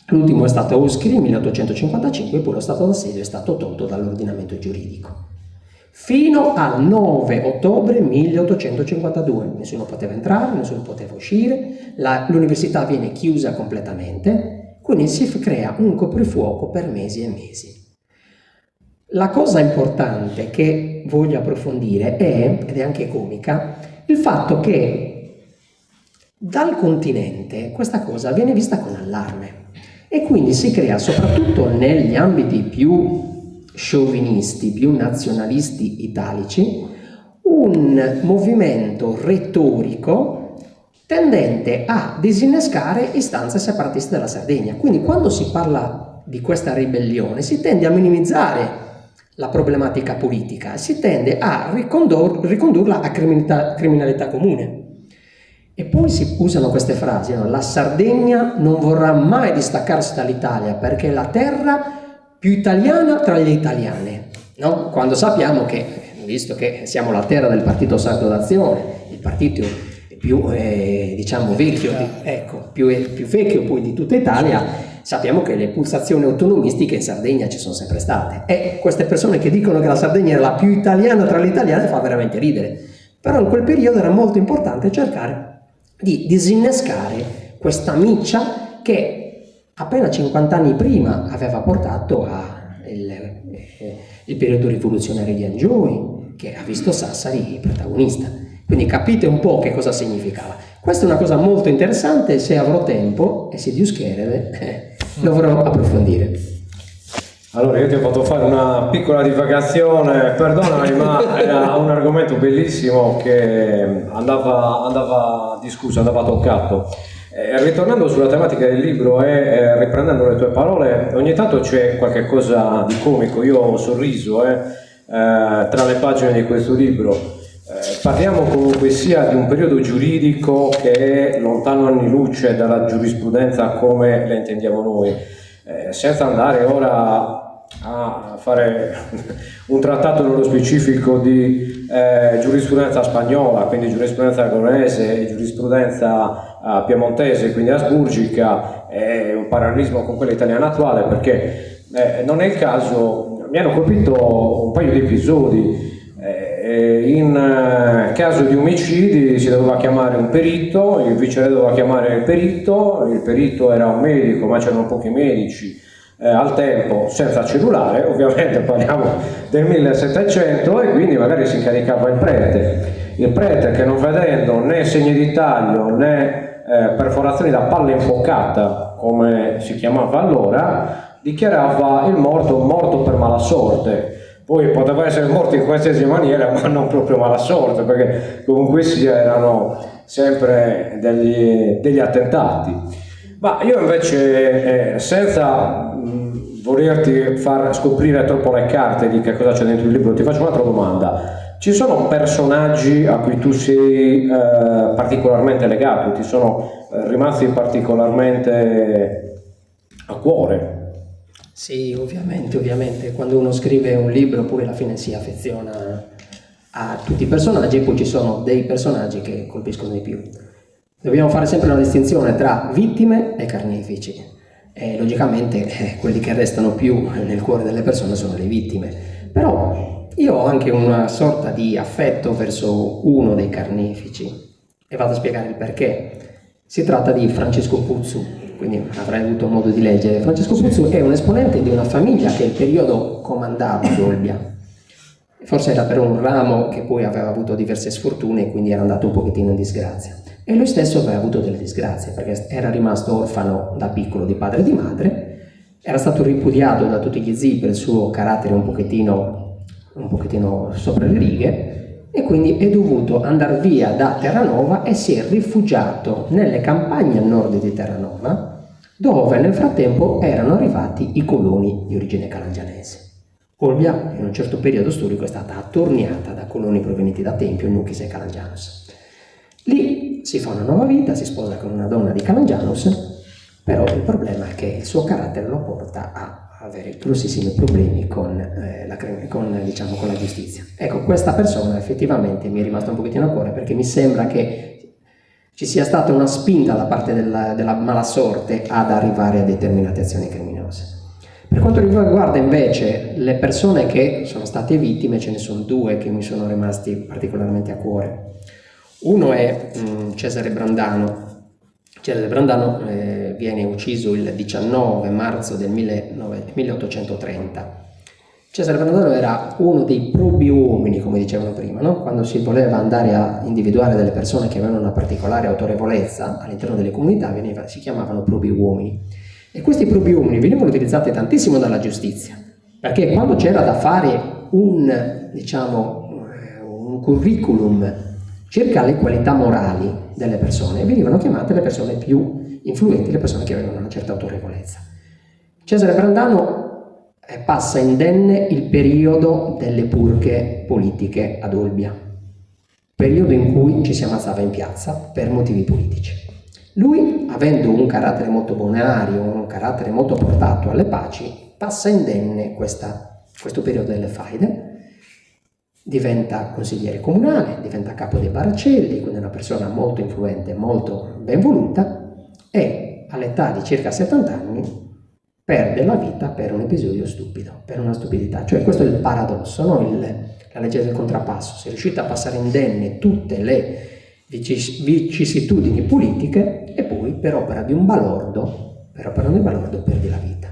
L'ultimo è stato Oschiri, 1855, e poi lo stato d'assedio è stato tolto dall'ordinamento giuridico. Fino al 9 ottobre 1852. Nessuno poteva entrare, nessuno poteva uscire, l'università viene chiusa completamente, quindi si crea un coprifuoco per mesi e mesi. La cosa importante che voglio approfondire è, ed è anche comica, il fatto che dal continente questa cosa viene vista con allarme e quindi si crea, soprattutto negli ambiti più sciovinisti, più nazionalisti italici, un movimento retorico tendente a disinnescare istanze separatiste della Sardegna. Quindi quando si parla di questa ribellione si tende a minimizzare la problematica politica, si tende a ricondurla a criminalità comune. E poi si usano queste frasi, no? La Sardegna non vorrà mai distaccarsi dall'Italia perché è la terra più italiana tra le italiane, no? Quando sappiamo che, visto che siamo la terra del partito Sardo d'Azione, il partito più diciamo vecchio, più vecchio poi di tutta Italia, sappiamo che le pulsazioni autonomistiche in Sardegna ci sono sempre state, e queste persone che dicono che la Sardegna è la più italiana tra le italiane fa veramente ridere. Però in quel periodo era molto importante cercare di disinnescare questa miccia che appena 50 anni prima aveva portato il periodo rivoluzionario di Angioy, che ha visto Sassari protagonista. Quindi capite un po' che cosa significava. Questa è una cosa molto interessante, se avrò tempo e se Dio chiede lo vorrò approfondire. Allora, io ti ho fatto fare una piccola divagazione, perdonami, ma era un argomento bellissimo che andava discusso, andava toccato. Ritornando sulla tematica del libro e riprendendo le tue parole, ogni tanto c'è qualche cosa di comico. Io ho sorriso tra le pagine di questo libro. Parliamo comunque sia di un periodo giuridico che è lontano anni luce dalla giurisprudenza come la intendiamo noi, senza andare ora a fare un trattato nello specifico di giurisprudenza spagnola, quindi giurisprudenza aragonese e giurisprudenza piemontese, quindi asburgica, e un parallelismo con quella italiana attuale, perché non è il caso. Mi hanno colpito un paio di episodi. In caso di omicidi si doveva chiamare un perito, il viceré doveva chiamare il perito era un medico, ma c'erano pochi medici al tempo, senza cellulare, ovviamente parliamo del 1700, e quindi magari si incaricava il prete che non vedendo né segni di taglio né perforazioni da palla infoccata, come si chiamava allora, dichiarava il morto per mala sorte. Poi poteva essere morto in qualsiasi maniera, ma non proprio mala sorte, perché comunque erano sempre degli attentati. Ma io invece, senza volerti far scoprire troppo le carte di che cosa c'è dentro il libro, ti faccio un'altra domanda. Ci sono personaggi a cui tu sei particolarmente legato, ti sono rimasti particolarmente a cuore? Sì, ovviamente, quando uno scrive un libro poi alla fine si affeziona a tutti i personaggi, e poi ci sono dei personaggi che colpiscono di più. Dobbiamo fare sempre una distinzione tra vittime e carnefici, e logicamente quelli che restano più nel cuore delle persone sono le vittime. Però io ho anche una sorta di affetto verso uno dei carnefici, e vado a spiegare il perché. Si tratta di Francesco Puzzu, quindi avrai avuto modo di leggere. Francesco Puzzu è un esponente di una famiglia che il periodo comandava ad Olbia. Forse era per un ramo che poi aveva avuto diverse sfortune e quindi era andato un pochettino in disgrazia. E lui stesso aveva avuto delle disgrazie, perché era rimasto orfano da piccolo di padre e di madre, era stato ripudiato da tutti gli zii per il suo carattere un pochettino sopra le righe, e quindi è dovuto andare via da Terranova e si è rifugiato nelle campagne a nord di Terranova, dove nel frattempo erano arrivati i coloni di origine calangianese. Olbia in un certo periodo storico è stata attorniata da coloni provenienti da Tempio, Nuchis e Calangianus. Lì si fa una nuova vita, si sposa con una donna di Calangianus, però il problema è che il suo carattere lo porta a avere grossissimi problemi con la giustizia. Ecco, questa persona effettivamente mi è rimasta un pochettino a cuore, perché mi sembra che ci sia stata una spinta da parte della mala sorte ad arrivare a determinate azioni criminose. Per quanto riguarda invece le persone che sono state vittime, ce ne sono due che mi sono rimasti particolarmente a cuore. Uno è Cesare Brandano. Cesare Brandano viene ucciso il 19 marzo del 1830. Cesare Brandano era uno dei probi uomini, come dicevano prima, no? Quando si voleva andare a individuare delle persone che avevano una particolare autorevolezza all'interno delle comunità, si chiamavano probi uomini. E questi probi uomini venivano utilizzati tantissimo dalla giustizia, perché quando c'era da fare un curriculum circa le qualità morali delle persone, venivano chiamate le persone più influenti, le persone che avevano una certa autorevolezza. Cesare Brandano passa indenne il periodo delle purghe politiche ad Olbia, periodo in cui ci si ammazzava in piazza per motivi politici. Lui, avendo un carattere molto bonario, un carattere molto portato alle paci, passa indenne questo periodo delle faide, diventa consigliere comunale, diventa capo dei Baracelli, quindi una persona molto influente, molto ben voluta, e all'età di circa 70 anni perde la vita per un episodio stupido, per una stupidità. Cioè questo è il paradosso, no? La legge del contrappasso. Si è riuscita a passare indenne tutte le vicissitudini politiche e poi per opera di un balordo perdi la vita.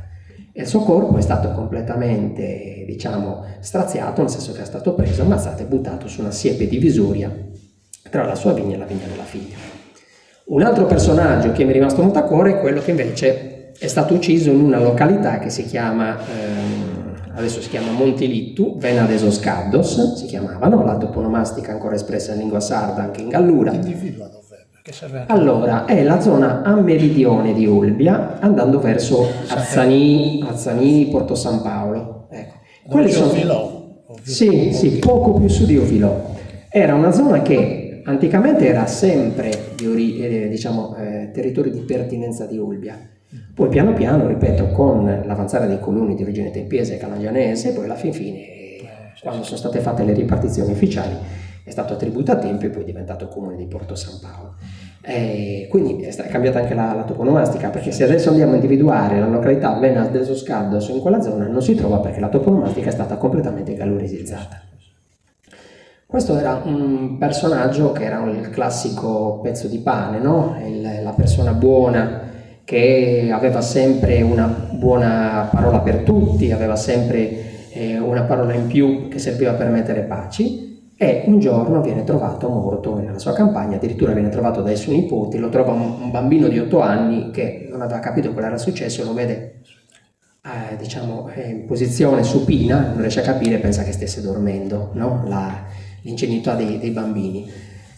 E il suo corpo è stato completamente, straziato, nel senso che è stato preso, ammazzato e buttato su una siepe divisoria tra la sua vigna e la vigna della figlia. Un altro personaggio che mi è rimasto molto a cuore è quello che invece è stato ucciso in una località che si chiama, adesso si chiama Montilittu, Vena de Soscaddos, si chiamavano, la toponomastica ancora espressa in lingua sarda anche in Gallura. Individua dov'è? Perché serve anche... Allora, è la zona a meridione di Olbia, andando verso Azzanini, Porto San Paolo. Ecco. Quelli sono... Sì, poco più su di Ovilò. Era una zona che anticamente era sempre territorio di pertinenza di Olbia. Poi piano piano, ripeto, con l'avanzare dei coloni di origine tempiese e calagianese, poi alla fine, quando sono state fatte le ripartizioni ufficiali, è stato attribuito a Tempio e poi è diventato comune di Porto San Paolo. Quindi è cambiata anche la toponomastica, perché se adesso andiamo a individuare la località Vena del Soscaddos in quella zona non si trova, perché la toponomastica è stata completamente galluresizzata. Questo era un personaggio che era il classico pezzo di pane, no? La persona buona, che aveva sempre una buona parola per tutti, aveva sempre una parola in più che serviva per mettere paci, e un giorno viene trovato morto nella sua campagna, addirittura viene trovato dai suoi nipoti, lo trova un bambino di 8 anni che non aveva capito cosa era successo, lo vede in posizione supina, non riesce a capire, pensa che stesse dormendo, no? L'ingenuità dei bambini.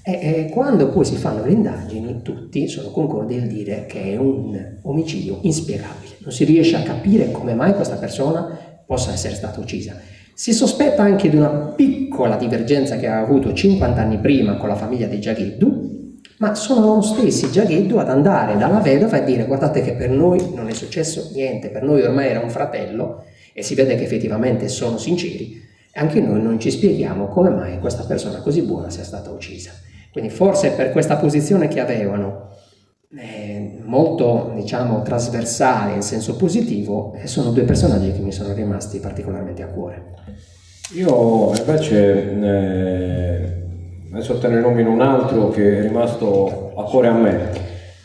E quando poi si fanno le indagini, tutti sono concordi nel dire che è un omicidio inspiegabile. Non si riesce a capire come mai questa persona possa essere stata uccisa. Si sospetta anche di una piccola divergenza che aveva avuto 50 anni prima con la famiglia dei Giagheddu, ma sono loro stessi Giagheddu ad andare dalla vedova e dire: guardate che per noi non è successo niente, per noi ormai era un fratello, e si vede che effettivamente sono sinceri, e anche noi non ci spieghiamo come mai questa persona così buona sia stata uccisa. Quindi forse per questa posizione che avevano, molto trasversale in senso positivo, sono due personaggi che mi sono rimasti particolarmente a cuore. Io invece adesso te ne nomino un altro che è rimasto a cuore a me.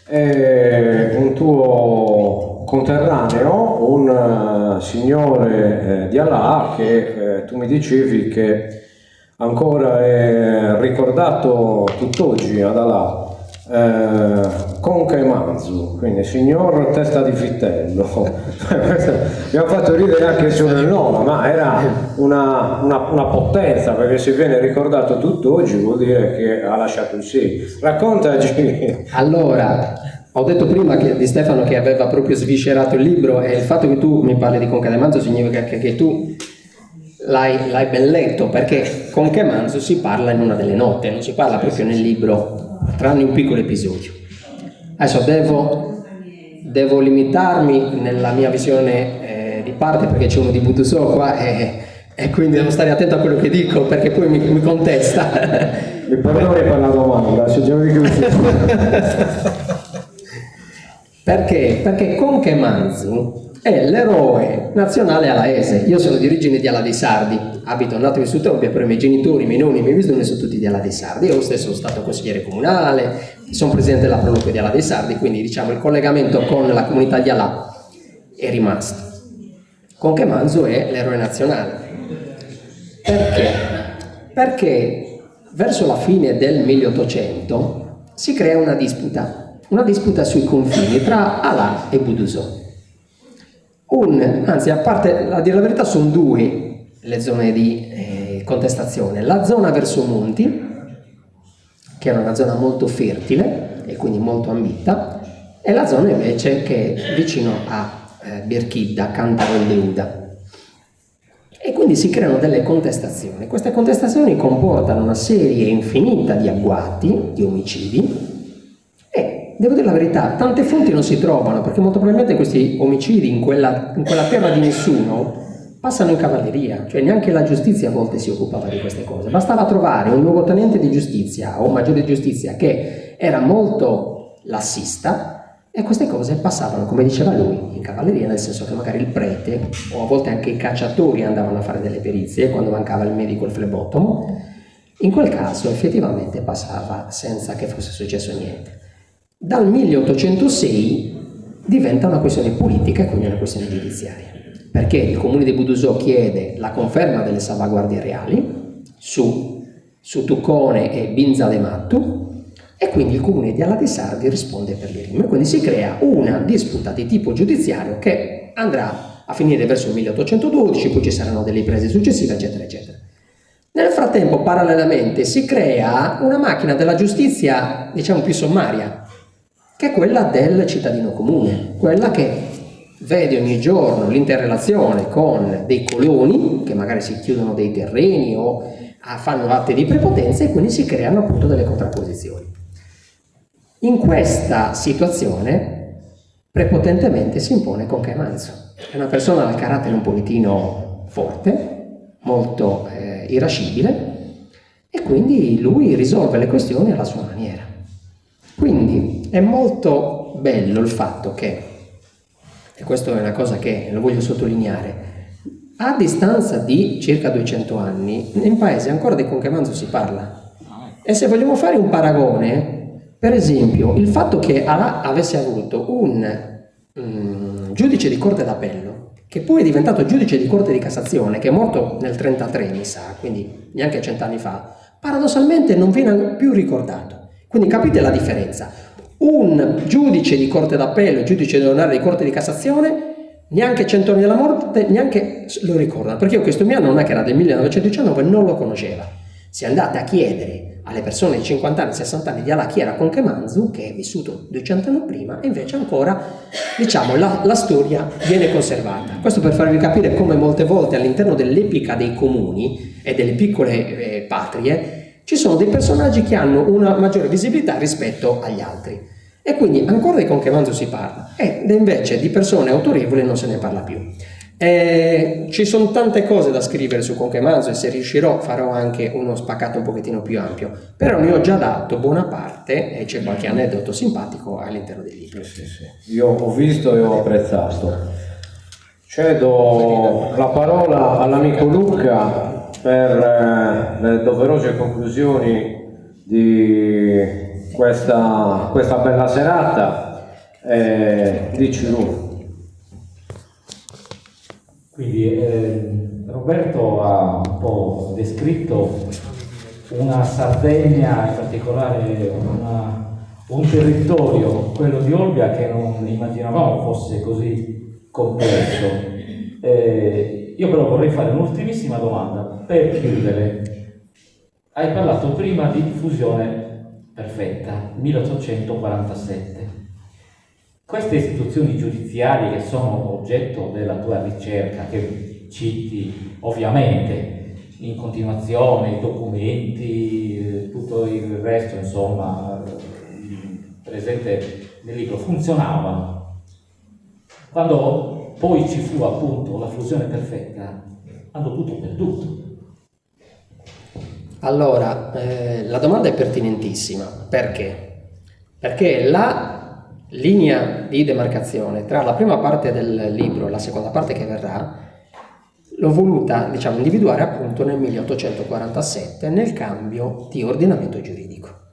È un tuo conterraneo, un signore di Allah che tu mi dicevi che ancora è ricordato tutt'oggi ad Allah, Conca e Manzu, quindi signor Testa di Vitello. Mi ha fatto ridere anche solo il nome, ma era una potenza, perché se viene ricordato tutt'oggi vuol dire che ha lasciato il sì. Raccontaci. Allora, ho detto prima di Stefano che aveva proprio sviscerato il libro, e il fatto che tu mi parli di Conca e Manzu significa che tu l'hai ben letto, perché con Che Manzu si parla in una delle note, non si parla proprio nel libro, tranne un piccolo episodio. Adesso devo limitarmi nella mia visione parte perché c'è uno di Butusò qua e quindi devo stare attento a quello che dico perché poi mi contesta. Mi perdoni per la domanda, c'è già Perché Conche Manzu è l'eroe nazionale alaese. Io sono di origine di Ala dei Sardi, abito nato e vissuto a Olbia, però i miei genitori, i miei nonni, i miei bisnonni sono tutti di Ala dei Sardi. Io stesso sono stato consigliere comunale, sono presidente della Proloquia di Ala dei Sardi, quindi diciamo il collegamento con la comunità di Ala è rimasto. Conche Manzu è l'eroe nazionale. Perché? Perché verso la fine del 1800 si crea una disputa sui confini tra Ala e Budusò. Anzi, a parte, a dire la verità, sono due le zone di contestazione. La zona verso Monti, che era una zona molto fertile e quindi molto ambita, e la zona invece che è vicino a Birchidda, Cantaro e Leuda. E quindi si creano delle contestazioni. Queste contestazioni comportano una serie infinita di agguati, di omicidi, e devo dire la verità, tante fonti non si trovano, perché molto probabilmente questi omicidi in quella terra di nessuno passano in cavalleria, cioè neanche la giustizia a volte si occupava di queste cose. Bastava trovare un luogotenente di giustizia o un maggiore di giustizia che era molto lassista, e queste cose passavano, come diceva lui, in cavalleria, nel senso che magari il prete o a volte anche i cacciatori andavano a fare delle perizie quando mancava il medico, il flebotomo. In quel caso effettivamente passava senza che fosse successo niente. Dal 1806 diventa una questione politica e quindi una questione giudiziaria, perché il comune di Budusò chiede la conferma delle salvaguardie reali su Tuccone e Binza de Mattu, e quindi il comune di Ala dei Sardi risponde per le rime. Quindi si crea una disputa di tipo giudiziario che andrà a finire verso il 1812, poi ci saranno delle riprese successive, eccetera, eccetera. Nel frattempo, parallelamente, si crea una macchina della giustizia, diciamo, più sommaria, che è quella del cittadino comune, quella che vede ogni giorno l'interrelazione con dei coloni, che magari si chiudono dei terreni o fanno atti di prepotenza, e quindi si creano appunto delle contrapposizioni. In questa situazione prepotentemente si impone Conche Manzu. È una persona dal carattere un pochettino forte, molto irascibile, e quindi lui risolve le questioni alla sua maniera. Quindi è molto bello il fatto che, e questa è una cosa che lo voglio sottolineare, a distanza di circa 200 anni in paese ancora di Conche Manzu si parla. E se vogliamo fare un paragone, per esempio, il fatto che Ala avesse avuto un giudice di corte d'appello, che poi è diventato giudice di corte di Cassazione, che è morto nel 1933, mi sa, quindi neanche 100 anni fa, paradossalmente non viene più ricordato. Quindi capite la differenza. Un giudice di corte d'appello, giudice onorario di corte di Cassazione, neanche 100 anni dalla morte, neanche lo ricordano, perché io questo mio nonna, che era del 1919, non lo conosceva. Se andate a chiedere alle persone di 50 anni, 60 anni di Ala chi era Conche Manzu, che è vissuto 200 anni prima, e invece ancora, diciamo, la storia viene conservata. Questo per farvi capire come molte volte all'interno dell'epica dei comuni e delle piccole patrie ci sono dei personaggi che hanno una maggiore visibilità rispetto agli altri. E quindi ancora di Conche Manzu si parla, ed invece di persone autorevoli non se ne parla più. Ci sono tante cose da scrivere su Conche Manzu, e se riuscirò farò anche uno spaccato un pochettino più ampio, però ne ho già dato buona parte e c'è qualche aneddoto simpatico all'interno del libro. Sì. Io ho visto e ho apprezzato. Cedo la parola all'amico Luca per le doverose conclusioni di questa bella serata. Dici tu. Quindi Roberto ha un po' descritto una Sardegna, in particolare un territorio, quello di Olbia, che non immaginavamo fosse così complesso. Io però vorrei fare un'ultimissima domanda per chiudere. Hai parlato prima di diffusione perfetta, 1847. Queste istituzioni giudiziarie che sono oggetto della tua ricerca, che citi ovviamente in continuazione, i documenti, tutto il resto, insomma, presente nel libro, funzionavano. Quando poi ci fu appunto la fusione perfetta, hanno tutto perduto. Allora, la domanda è pertinentissima. Perché? Perché la linea di demarcazione tra la prima parte del libro e la seconda parte che verrà l'ho voluta, diciamo, individuare appunto nel 1847 nel cambio di ordinamento giuridico.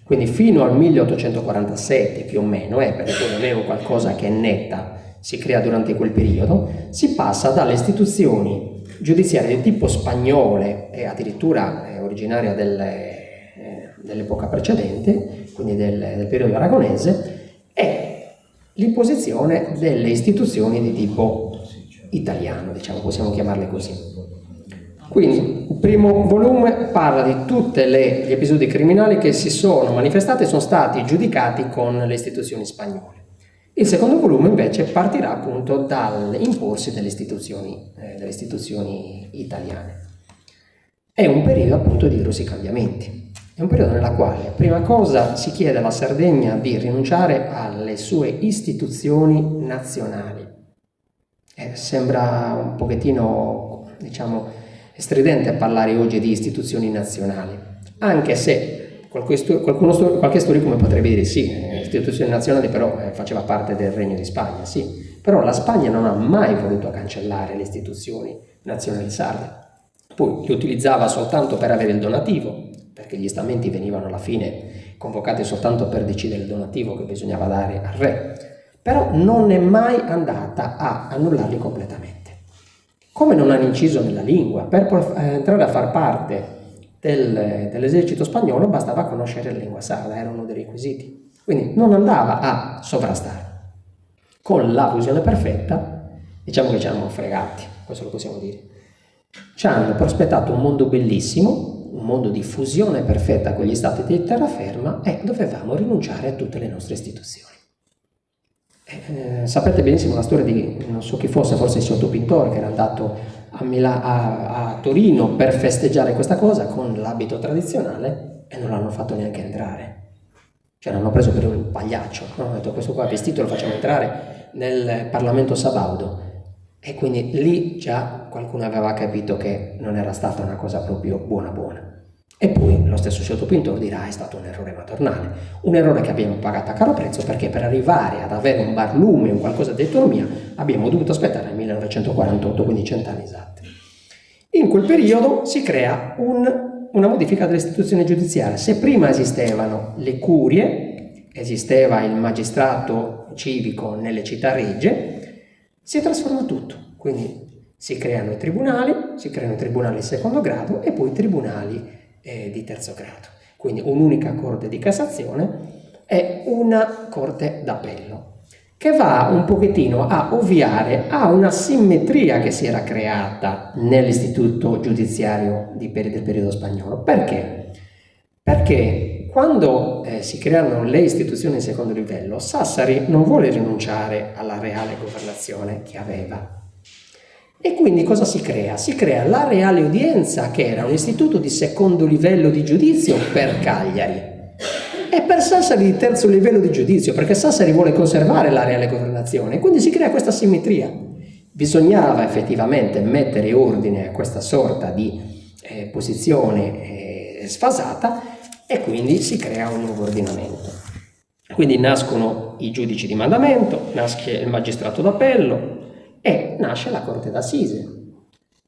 Quindi fino al 1847 più o meno, perché poi non è un qualcosa che è netta, si crea durante quel periodo, si passa dalle istituzioni giudiziarie di tipo spagnole e addirittura originaria dell'epoca precedente, quindi del periodo aragonese, e l'imposizione delle istituzioni di tipo italiano, diciamo, possiamo chiamarle così. Quindi il primo volume parla di tutti gli episodi criminali che si sono manifestati e sono stati giudicati con le istituzioni spagnole. Il secondo volume invece partirà appunto dall'imporsi delle istituzioni italiane. È un periodo appunto di grossi cambiamenti. È un periodo nella quale, prima cosa, si chiede alla Sardegna di rinunciare alle sue istituzioni nazionali. Sembra un pochettino, diciamo, stridente parlare oggi di istituzioni nazionali, anche se qualche storico mi potrebbe dire sì, istituzioni nazionali però faceva parte del Regno di Spagna, sì, però la Spagna non ha mai voluto cancellare le istituzioni nazionali sarde, poi li utilizzava soltanto per avere il donativo, perché gli stamenti venivano alla fine convocati soltanto per decidere il donativo che bisognava dare al re, però non è mai andata a annullarli completamente. Come non hanno inciso nella lingua, per entrare a far parte dell'esercito spagnolo bastava conoscere la lingua sarda, era uno dei requisiti, quindi non andava a sovrastare. Con la fusione perfetta, diciamo che ci hanno fregati, questo lo possiamo dire. Ci hanno prospettato un mondo bellissimo, un mondo di fusione perfetta con gli stati di terraferma, e dovevamo rinunciare a tutte le nostre istituzioni. Sapete benissimo la storia di, non so chi fosse, forse il sottopintore che era andato a Torino per festeggiare questa cosa con l'abito tradizionale e non l'hanno fatto neanche entrare. Cioè l'hanno preso per un pagliaccio, no? Hanno detto questo qua vestito lo facciamo entrare nel Parlamento sabaudo. E quindi lì già qualcuno aveva capito che non era stata una cosa proprio buona. E poi lo stesso sottopintore dirà è stato un errore madornale, un errore che abbiamo pagato a caro prezzo, perché per arrivare ad avere un barlume, un qualcosa di autonomia, abbiamo dovuto aspettare il 1948, quindi 100 anni esatti. In quel periodo si crea una modifica delle istituzioni giudiziarie. Se prima esistevano le curie, esisteva il magistrato civico nelle città regie, si trasforma tutto, quindi si creano i tribunali di secondo grado e poi i tribunali di terzo grado, quindi un'unica corte di Cassazione e una corte d'appello, che va un pochettino a ovviare a una simmetria che si era creata nell'istituto giudiziario del periodo spagnolo. Perché? Perché quando si creano le istituzioni in secondo livello, Sassari non vuole rinunciare alla reale governazione che aveva. E quindi cosa si crea? Si crea la Reale Udienza, che era un istituto di secondo livello di giudizio per Cagliari, e per Sassari di terzo livello di giudizio, perché Sassari vuole conservare la reale governazione, quindi si crea questa simmetria. Bisognava effettivamente mettere ordine a questa sorta di posizione sfasata, e quindi si crea un nuovo ordinamento. Quindi nascono i giudici di mandamento, nasce il magistrato d'appello, e nasce la Corte d'Assise.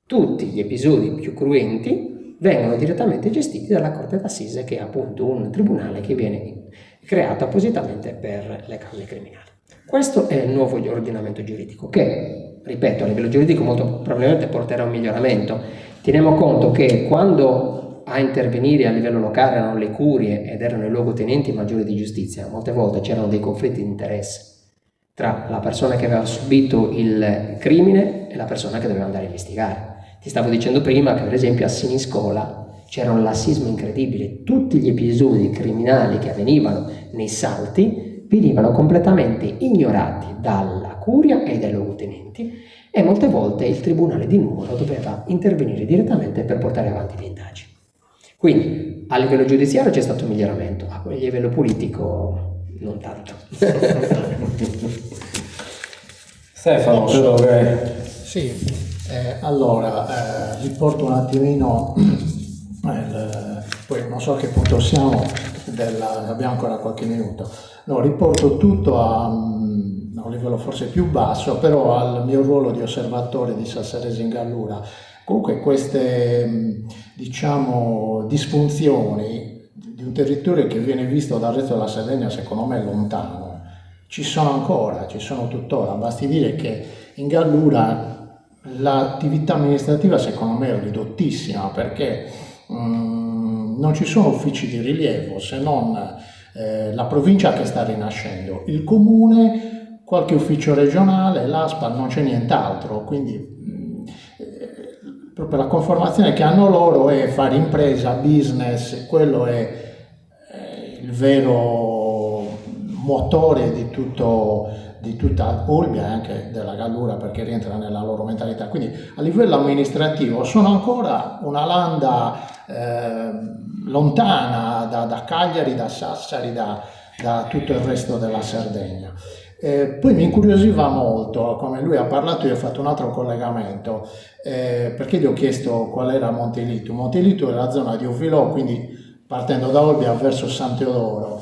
Tutti gli episodi più cruenti vengono direttamente gestiti dalla Corte d'Assise, che è appunto un tribunale che viene creato appositamente per le cause criminali. Questo è il nuovo ordinamento giuridico che, ripeto, a livello giuridico molto probabilmente porterà a un miglioramento. Teniamo conto che quando a intervenire a livello locale erano le curie ed erano i luogotenenti maggiori di giustizia, molte volte c'erano dei conflitti di interesse tra la persona che aveva subito il crimine e la persona che doveva andare a investigare. Ti stavo dicendo prima che per esempio a Siniscola c'era un lassismo incredibile, tutti gli episodi criminali che avvenivano nei salti venivano completamente ignorati dalla curia e dai luogotenenti, e molte volte il tribunale di numero doveva intervenire direttamente per portare avanti le indagini. Quindi a livello giudiziario c'è stato un miglioramento, a livello politico non tanto. Stefano, credo che... Sì, allora riporto un attimino, poi non so a che punto siamo, abbiamo ancora qualche minuto, no, riporto tutto a un livello forse più basso, però al mio ruolo di osservatore di Sassarese in Gallura. Comunque queste, diciamo, disfunzioni di un territorio che viene visto dal resto della Sardegna, secondo me, lontano, ci sono ancora, ci sono tuttora. Basti dire che in Gallura l'attività amministrativa secondo me è ridottissima, perché non ci sono uffici di rilievo, se non la provincia che sta rinascendo, il comune, qualche ufficio regionale, l'ASPA, non c'è nient'altro, quindi proprio la conformazione che hanno loro è fare impresa, business, quello è il vero motore di tutta Olbia e anche della Gallura, perché rientra nella loro mentalità. Quindi a livello amministrativo sono ancora una landa lontana da Cagliari, da Sassari, da tutto il resto della Sardegna. Poi mi incuriosiva molto, come lui ha parlato, io ho fatto un altro collegamento, perché gli ho chiesto qual era Montelitu. Montelitu è la zona di Ovilò, quindi partendo da Olbia verso San Teodoro.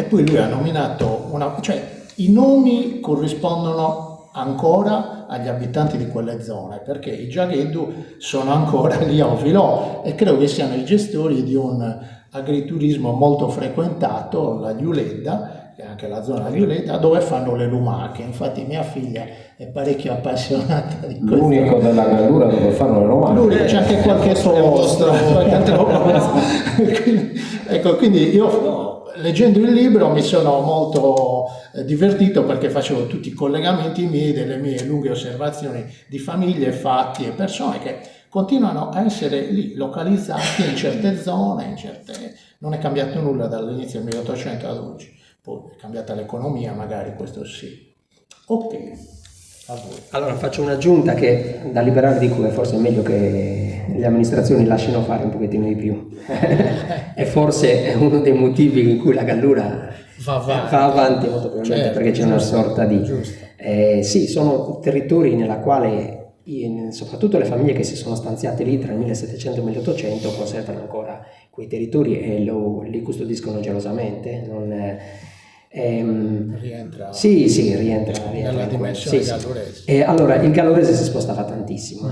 E poi lui ha nominato cioè i nomi corrispondono ancora agli abitanti di quelle zone, perché i Giagheddu sono ancora lì a Ovilò e credo che siano i gestori di un agriturismo molto frequentato, la Giuledda, che è anche la zona di Giuledda, dove fanno le lumache. Infatti mia figlia è parecchio appassionata di questo. L'unico della Gallura dove fanno le lumache. C'è anche qualche posto. Ecco, quindi io leggendo il libro mi sono molto divertito, perché facevo tutti i collegamenti miei, delle mie lunghe osservazioni di famiglie, fatti e persone che continuano a essere lì localizzati in certe zone, non è cambiato nulla dall'inizio del 1800 ad oggi. Poi è cambiata l'economia, magari, questo sì. Ok, a voi. Allora faccio un'aggiunta che da liberale dico che forse è meglio che le amministrazioni lasciano fare un pochettino di più e forse è uno dei motivi in cui la Gallura va avanti molto probabilmente, certo, perché c'è una sorta di... sì, sono territori nella quale soprattutto le famiglie che si sono stanziate lì tra il 1700 e il 1800 conservano ancora quei territori e li custodiscono gelosamente. Rientra nella dimensione gallurese. Sì. Allora il gallurese si spostava tantissimo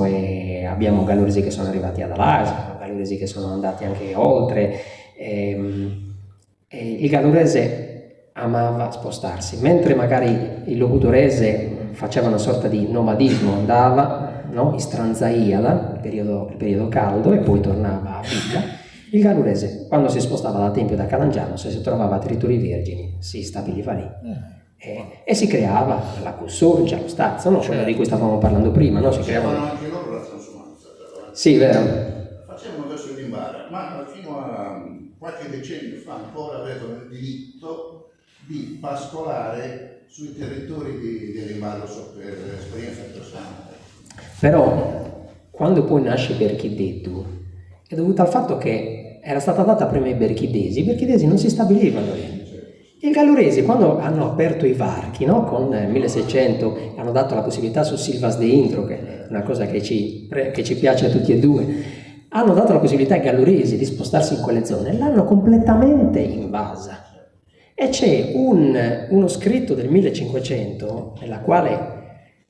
e abbiamo galluresi che sono arrivati ad Alasia, galluresi che sono andati anche oltre. Il gallurese amava spostarsi, mentre magari il locutorese faceva una sorta di nomadismo, andava, no, in Stranzaiala, il periodo caldo, e poi tornava a Piglia. Il gallurese, quando si spostava da Tempio da Calangiano, se si trovava a territori vergini, si stabiliva lì e si creava la Cussurgia, lo Stazio, no? Quello di cui stavamo parlando prima, no? Si creavano anche loro la transumanza. Sì, vero. Facevano verso l'Imbara, ma fino a qualche decennio fa ancora avevano il diritto di pascolare sui territori dell'Imbara, per esperienza personale. Però, quando poi nasce Berchidettu, è dovuto al fatto che era stata data prima ai berchidesi. I berchidesi non si stabilivano lì. I galluresi, quando hanno aperto i varchi, no, con 1600, hanno dato la possibilità su Silvas de Intro, che è una cosa che ci piace a tutti e due, hanno dato la possibilità ai galluresi di spostarsi in quelle zone e l'hanno completamente invasa. E c'è uno scritto del 1500 nella quale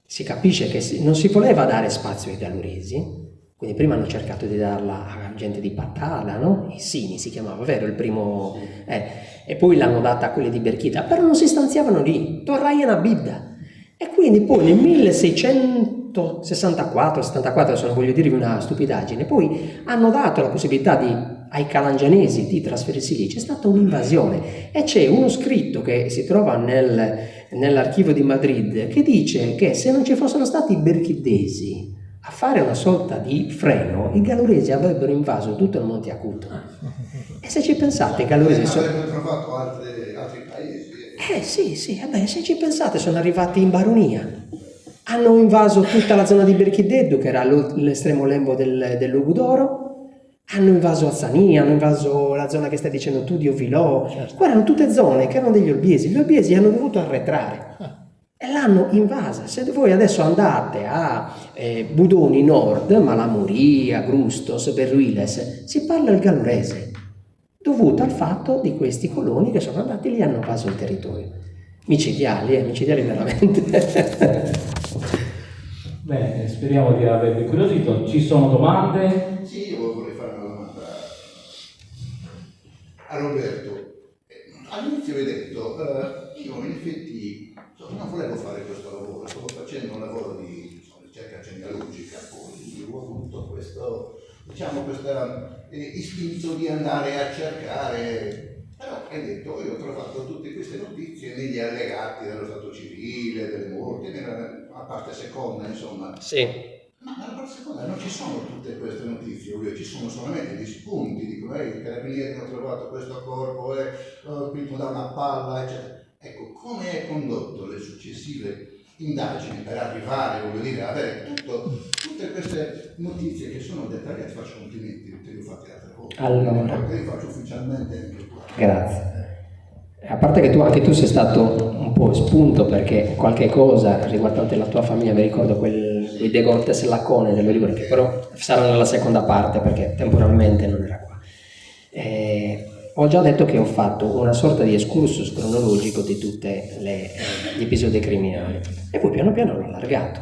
si capisce che non si voleva dare spazio ai galluresi. Quindi prima hanno cercato di darla a gente di Patala, no? I Sini si chiamava, vero? Il primo... E poi l'hanno data a quelli di Berchida, però non si stanziavano lì, Torraiana Bidda. E quindi poi nel 1664, adesso non voglio dirvi una stupidaggine, poi hanno dato la possibilità ai calangianesi di trasferirsi lì. C'è stata un'invasione e c'è uno scritto che si trova nell'archivio di Madrid che dice che se non ci fossero stati i berchidesi a fare una sorta di freno, i galluresi avrebbero invaso tutto il Monte Acuto. E se ci pensate, i galluresi sono... Avrebbero trovato altri paesi. Sì, se ci pensate, sono arrivati in baronia. Hanno invaso tutta la zona di Berchideddu, che era l'estremo lembo del Lugudoro, Hanno invaso Azzania, hanno invaso la zona che stai dicendo tu di Ovilò. Qua erano tutte zone che erano degli Olbiesi. Gli Olbiesi hanno dovuto arretrare e l'hanno invasa. Se voi adesso andate a Budoni Nord, Malamuria, Grustos, Berruiles, si parla il gallurese, dovuto al fatto di questi coloni che sono andati lì e hanno invaso il territorio. Micidiali veramente. Bene, speriamo di avervi incuriosito. Ci sono domande? Sì, io vorrei fare una domanda a Roberto. All'inizio hai detto, io in effetti non volevo fare questo lavoro, stavo facendo un lavoro di ricerca genealogica, poi ho avuto questo, istinto di andare a cercare. Però hai detto, io ho trovato tutte queste notizie negli allegati dello Stato civile, delle morti, nella parte seconda, insomma. Sì. Ma nella parte seconda non ci sono tutte queste notizie, ci sono solamente gli spunti, dicono, i carabinieri hanno trovato questo corpo, colpito da una palla, eccetera. Ecco, come hai condotto le successive indagini per arrivare, voglio dire, avere tutte queste notizie che sono dettagliate? Faccio complimenti, te li ho fatti altre volte. Allora. Te li faccio ufficialmente anche qua. Grazie. A parte che anche tu sei stato un po' spunto, perché qualche cosa riguardante la tua famiglia, mi ricordo quei De Gortes Lacone dello libro, che però sarà nella seconda parte perché temporalmente non era qua. Ho già detto che ho fatto una sorta di excursus cronologico di tutti gli episodi criminali e poi piano piano l'ho allargato.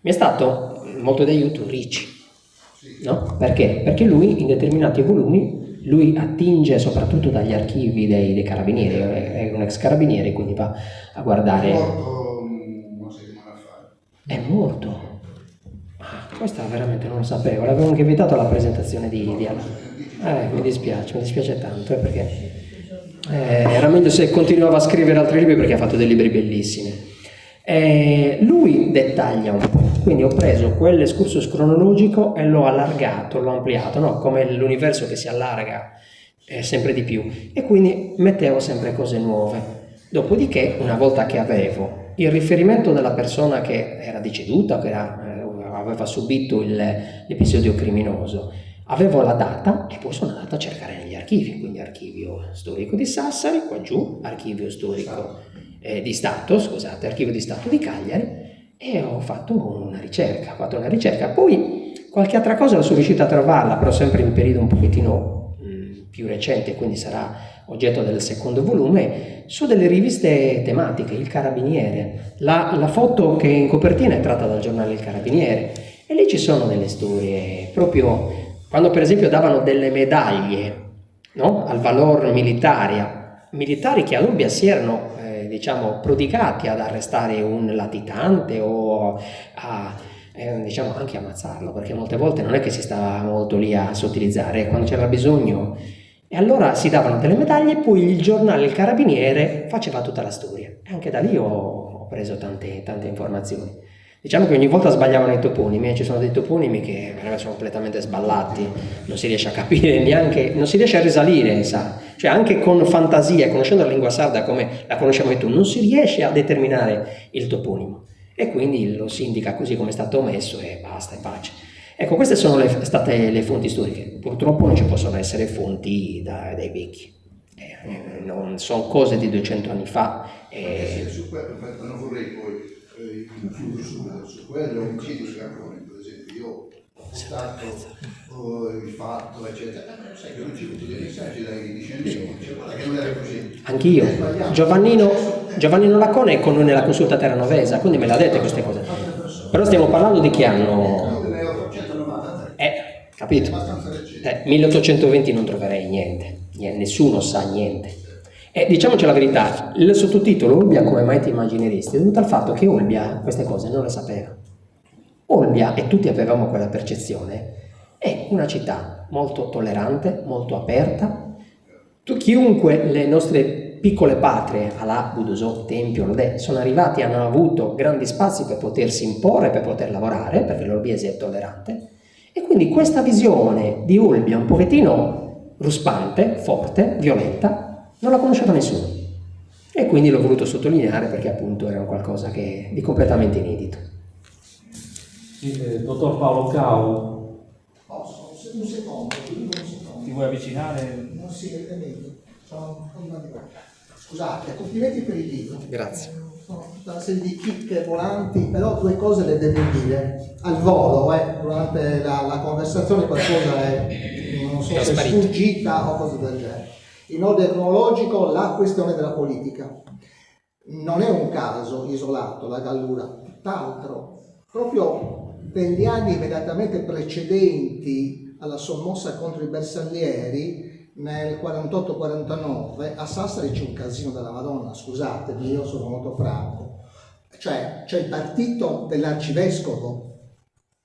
Mi è stato molto d'aiuto Ricci, no? Perché? Perché lui in determinati volumi lui attinge soprattutto dagli archivi dei carabinieri, è un ex carabiniere, quindi va a guardare. È morto una settimana fa. È morto? Questa veramente non lo sapevo, l'avevo anche invitato alla presentazione di Alan. Mi dispiace tanto, perché era meglio se continuava a scrivere altri libri, perché ha fatto dei libri bellissimi. Lui dettaglia un po', quindi ho preso quell'escursus cronologico e l'ho allargato, l'ho ampliato, no? Come l'universo che si allarga sempre di più, e quindi mettevo sempre cose nuove. Dopodiché, una volta che avevo il riferimento della persona che era deceduta, che aveva subito l'episodio criminoso, avevo la data e poi sono andato a cercare negli archivi, quindi archivio storico di Sassari, qua giù, archivio storico di Stato, archivio di Stato di Cagliari, e ho fatto una ricerca, poi qualche altra cosa sono riuscito a trovarla, però sempre in periodo un pochettino più recente, quindi sarà oggetto del secondo volume, su delle riviste tematiche, Il Carabiniere. La foto che è in copertina è tratta dal giornale Il Carabiniere, e lì ci sono delle storie, proprio quando per esempio davano delle medaglie, no? Al valor militari che a Olbia si erano prodigati ad arrestare un latitante o anche ammazzarlo, perché molte volte non è che si stava molto lì a sottilizzare quando c'era bisogno, e allora si davano delle medaglie, e poi il giornale Il Carabiniere faceva tutta la storia, e anche da lì ho preso tante informazioni. Diciamo che ogni volta sbagliavano i toponimi, ci sono dei toponimi che sono completamente sballati, non si riesce a capire neanche, non si riesce a risalire, sa? Cioè anche con fantasia, conoscendo la lingua sarda come la conosciamo tu, non si riesce a determinare il toponimo, e quindi lo si indica così come è stato messo e basta, e pace. Ecco, queste sono state le fonti storiche. Purtroppo non ci possono essere fonti dai vecchi, non sono cose di 200 anni fa. Su quello, non vorrei poi chiudere su quello, omicidio di Lacone, per esempio. Io ho postato il fatto, eccetera. Sai che ho ricevuto dei messaggi dai discendenti, guarda che non era così. Anch'io. Giovannino Lacone è con noi nella consulta terranovesa, quindi me l'ha dette queste cose. Però stiamo parlando di che anno? 1893. Capito? 1820 non troverei niente, nessuno sa niente. E diciamoci la verità, il sottotitolo Olbia come mai ti immagineresti è dovuto al fatto che Olbia queste cose non le sapeva. Olbia, e tutti avevamo quella percezione, è una città molto tollerante, molto aperta. Chiunque le nostre piccole patrie, Alà, Budosò, Tempio, Lodè, sono arrivati e hanno avuto grandi spazi per potersi imporre, per poter lavorare, perché l'olbiese è tollerante, e quindi questa visione di Olbia un pochettino ruspante, forte, violenta, non la conosceva nessuno, e quindi l'ho voluto sottolineare perché appunto era qualcosa di completamente inedito. Dottor Paolo Cau. Posso? Un secondo, vuoi avvicinare? No, sì, è meglio. Sono prima di voi. Scusate, complimenti per il libro. Grazie. Sono tutta una serie di chicche volanti, però due cose le devo dire al volo, durante la conversazione qualcosa non so se è sfuggita o cose del genere. In ordine cronologico, la questione della politica. Non è un caso isolato la Gallura, tutt'altro, proprio negli anni immediatamente precedenti alla sommossa contro i bersaglieri, nel 48-49, a Sassari c'è un casino della Madonna, scusatemi, io sono molto franco. Cioè, c'è il partito dell'arcivescovo,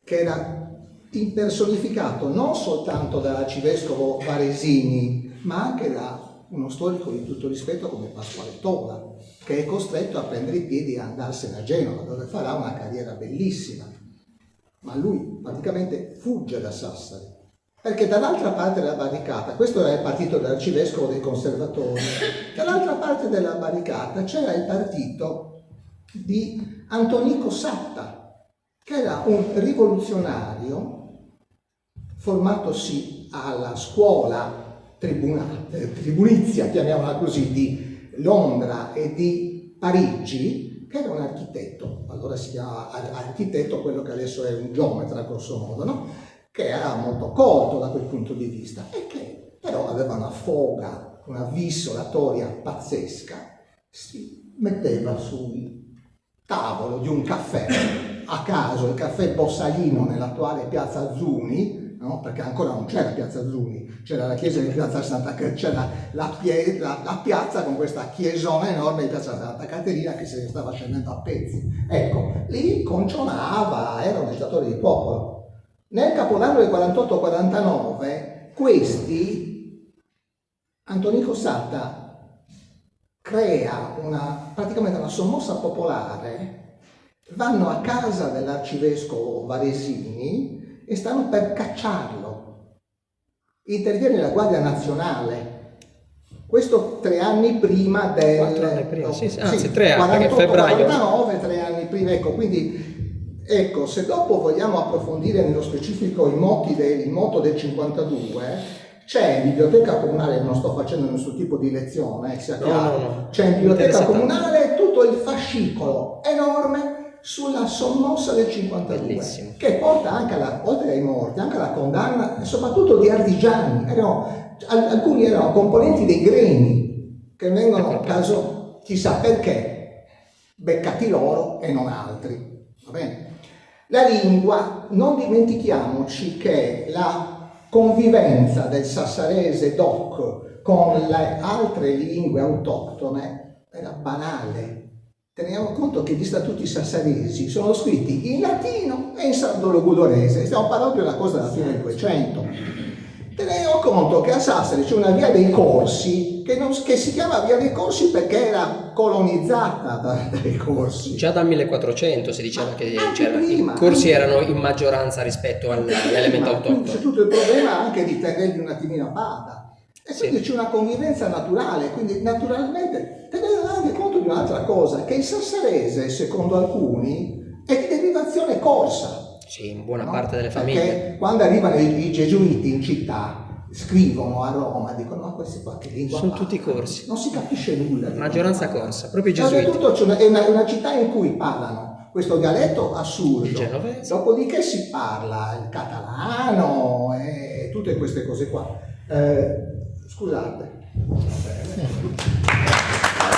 che era impersonificato non soltanto dall'arcivescovo Varesini, ma anche da uno storico di tutto rispetto come Pasquale Tola, che è costretto a prendere i piedi e andarsene a Genova, dove farà una carriera bellissima. Ma lui praticamente fugge da Sassari. Perché dall'altra parte della barricata, questo era il partito dell'arcivescovo dei conservatori, dall'altra parte della barricata c'era il partito di Antonico Satta, che era un rivoluzionario formatosi alla scuola tribunizia, chiamiamola così, di Londra e di Parigi, che era un architetto, allora si chiamava architetto quello che adesso è un geometra grosso modo, no? Che era molto colto da quel punto di vista e che però aveva una foga, una vis oratoria pazzesca, si metteva sul tavolo di un caffè, a caso il caffè Bossalino nell'attuale piazza Zuni, no? Perché ancora non c'era piazza Zuni, c'era la chiesa di piazza Santa Caterina, c'era la piazza con questa chiesona enorme di piazza Santa Caterina che se ne stava scendendo a pezzi. Ecco, lì concionava, era un agitatore di popolo. Nel capodanno del 48-49, Antonico Satta crea praticamente una sommossa popolare, vanno a casa dell'arcivescovo Varesini e stanno per cacciarlo. Interviene la Guardia Nazionale, questo 3 anni prima del... 4 anni prima, anzi 3 anni, perché febbraio. 49, 3 anni prima, ecco, quindi... Ecco, se dopo vogliamo approfondire nello specifico il moto del 52, c'è in biblioteca comunale, non sto facendo nessun tipo di lezione, sia chiaro, no. C'è in biblioteca comunale tutto il fascicolo enorme sulla sommossa del 52, bellissimo, che porta anche oltre ai morti, anche alla condanna, soprattutto di artigiani, alcuni erano componenti dei gremi, che vengono a caso, chissà perché, beccati loro e non altri, va bene? La lingua, non dimentichiamoci che la convivenza del sassarese doc con le altre lingue autoctone era banale. Teniamo conto che gli statuti sassaresi sono scritti in latino e in sardolo-gudorese, stiamo parlando di una cosa della fine del 200. Teniamo conto che a Sassari c'è una via dei Corsi che si chiama via dei Corsi perché era colonizzata dai Corsi. Già dal 1400 si diceva che i Corsi erano in maggioranza rispetto all'elemento autoctono. C'è tutto il problema anche di tenerli un attimino a bada. E quindi c'è una convivenza naturale, quindi naturalmente tenete anche conto di un'altra cosa, che il sassarese, secondo alcuni, è di derivazione corsa. Sì, in buona parte delle famiglie. Perché quando arrivano i gesuiti in città, scrivono a Roma, dicono ma questi qua che lingua sono parlano? tutti corsi. Non si capisce nulla. Maggioranza corsa, proprio i gesuiti. Soprattutto è una città in cui parlano questo dialetto assurdo. Il genovese. Dopodiché si parla il catalano e tutte queste cose qua. Scusate.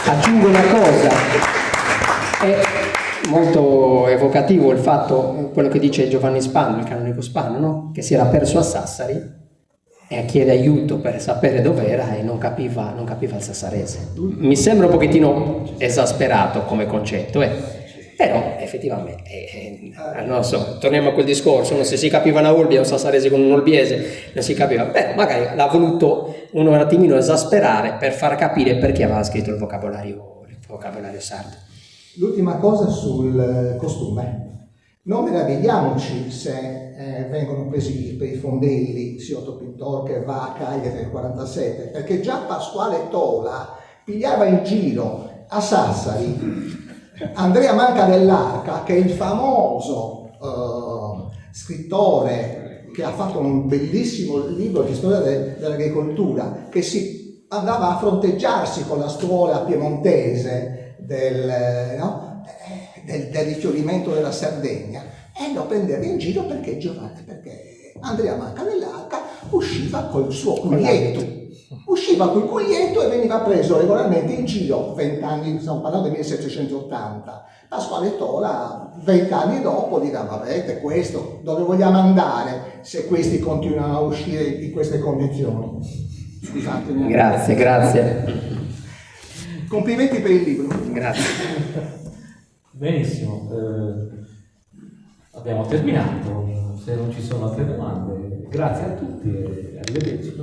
Aggiungo una cosa. È molto evocativo il fatto, quello che dice Giovanni Spano, il canonico Spano, no? Che si era perso a Sassari e chiede aiuto per sapere dov'era e non capiva il sassarese. Mi sembra un pochettino esasperato come concetto, però effettivamente, non so, torniamo a quel discorso, no? Se si capiva una Olbia, un sassarese con un olbiese, non si capiva, però magari l'ha voluto un attimino esasperare per far capire perché aveva scritto il vocabolario sardo. L'ultima cosa sul costume. Non meravigliamoci se vengono presi per i fondelli sia Otto Pintor che va a Cagliari nel 47, perché già Pasquale Tola pigliava in giro a Sassari Andrea Manca dell'Arca, che è il famoso scrittore che ha fatto un bellissimo libro di storia dell'agricoltura, che si andava a fronteggiarsi con la scuola piemontese del rifiorimento della Sardegna, e lo prendeva in giro perché Andrea Manca dell'Arca usciva col suo cuglietto. Usciva col cuglietto e veniva preso regolarmente in giro, 20 anni, stiamo parlando del 1780. Pasquale Tola, 20 anni dopo, dirà: vabbè, questo, dove vogliamo andare se questi continuano a uscire in queste condizioni? Scusatemi. Grazie. Complimenti per il libro. Grazie. Benissimo, abbiamo terminato. Se non ci sono altre domande, grazie a tutti e arrivederci.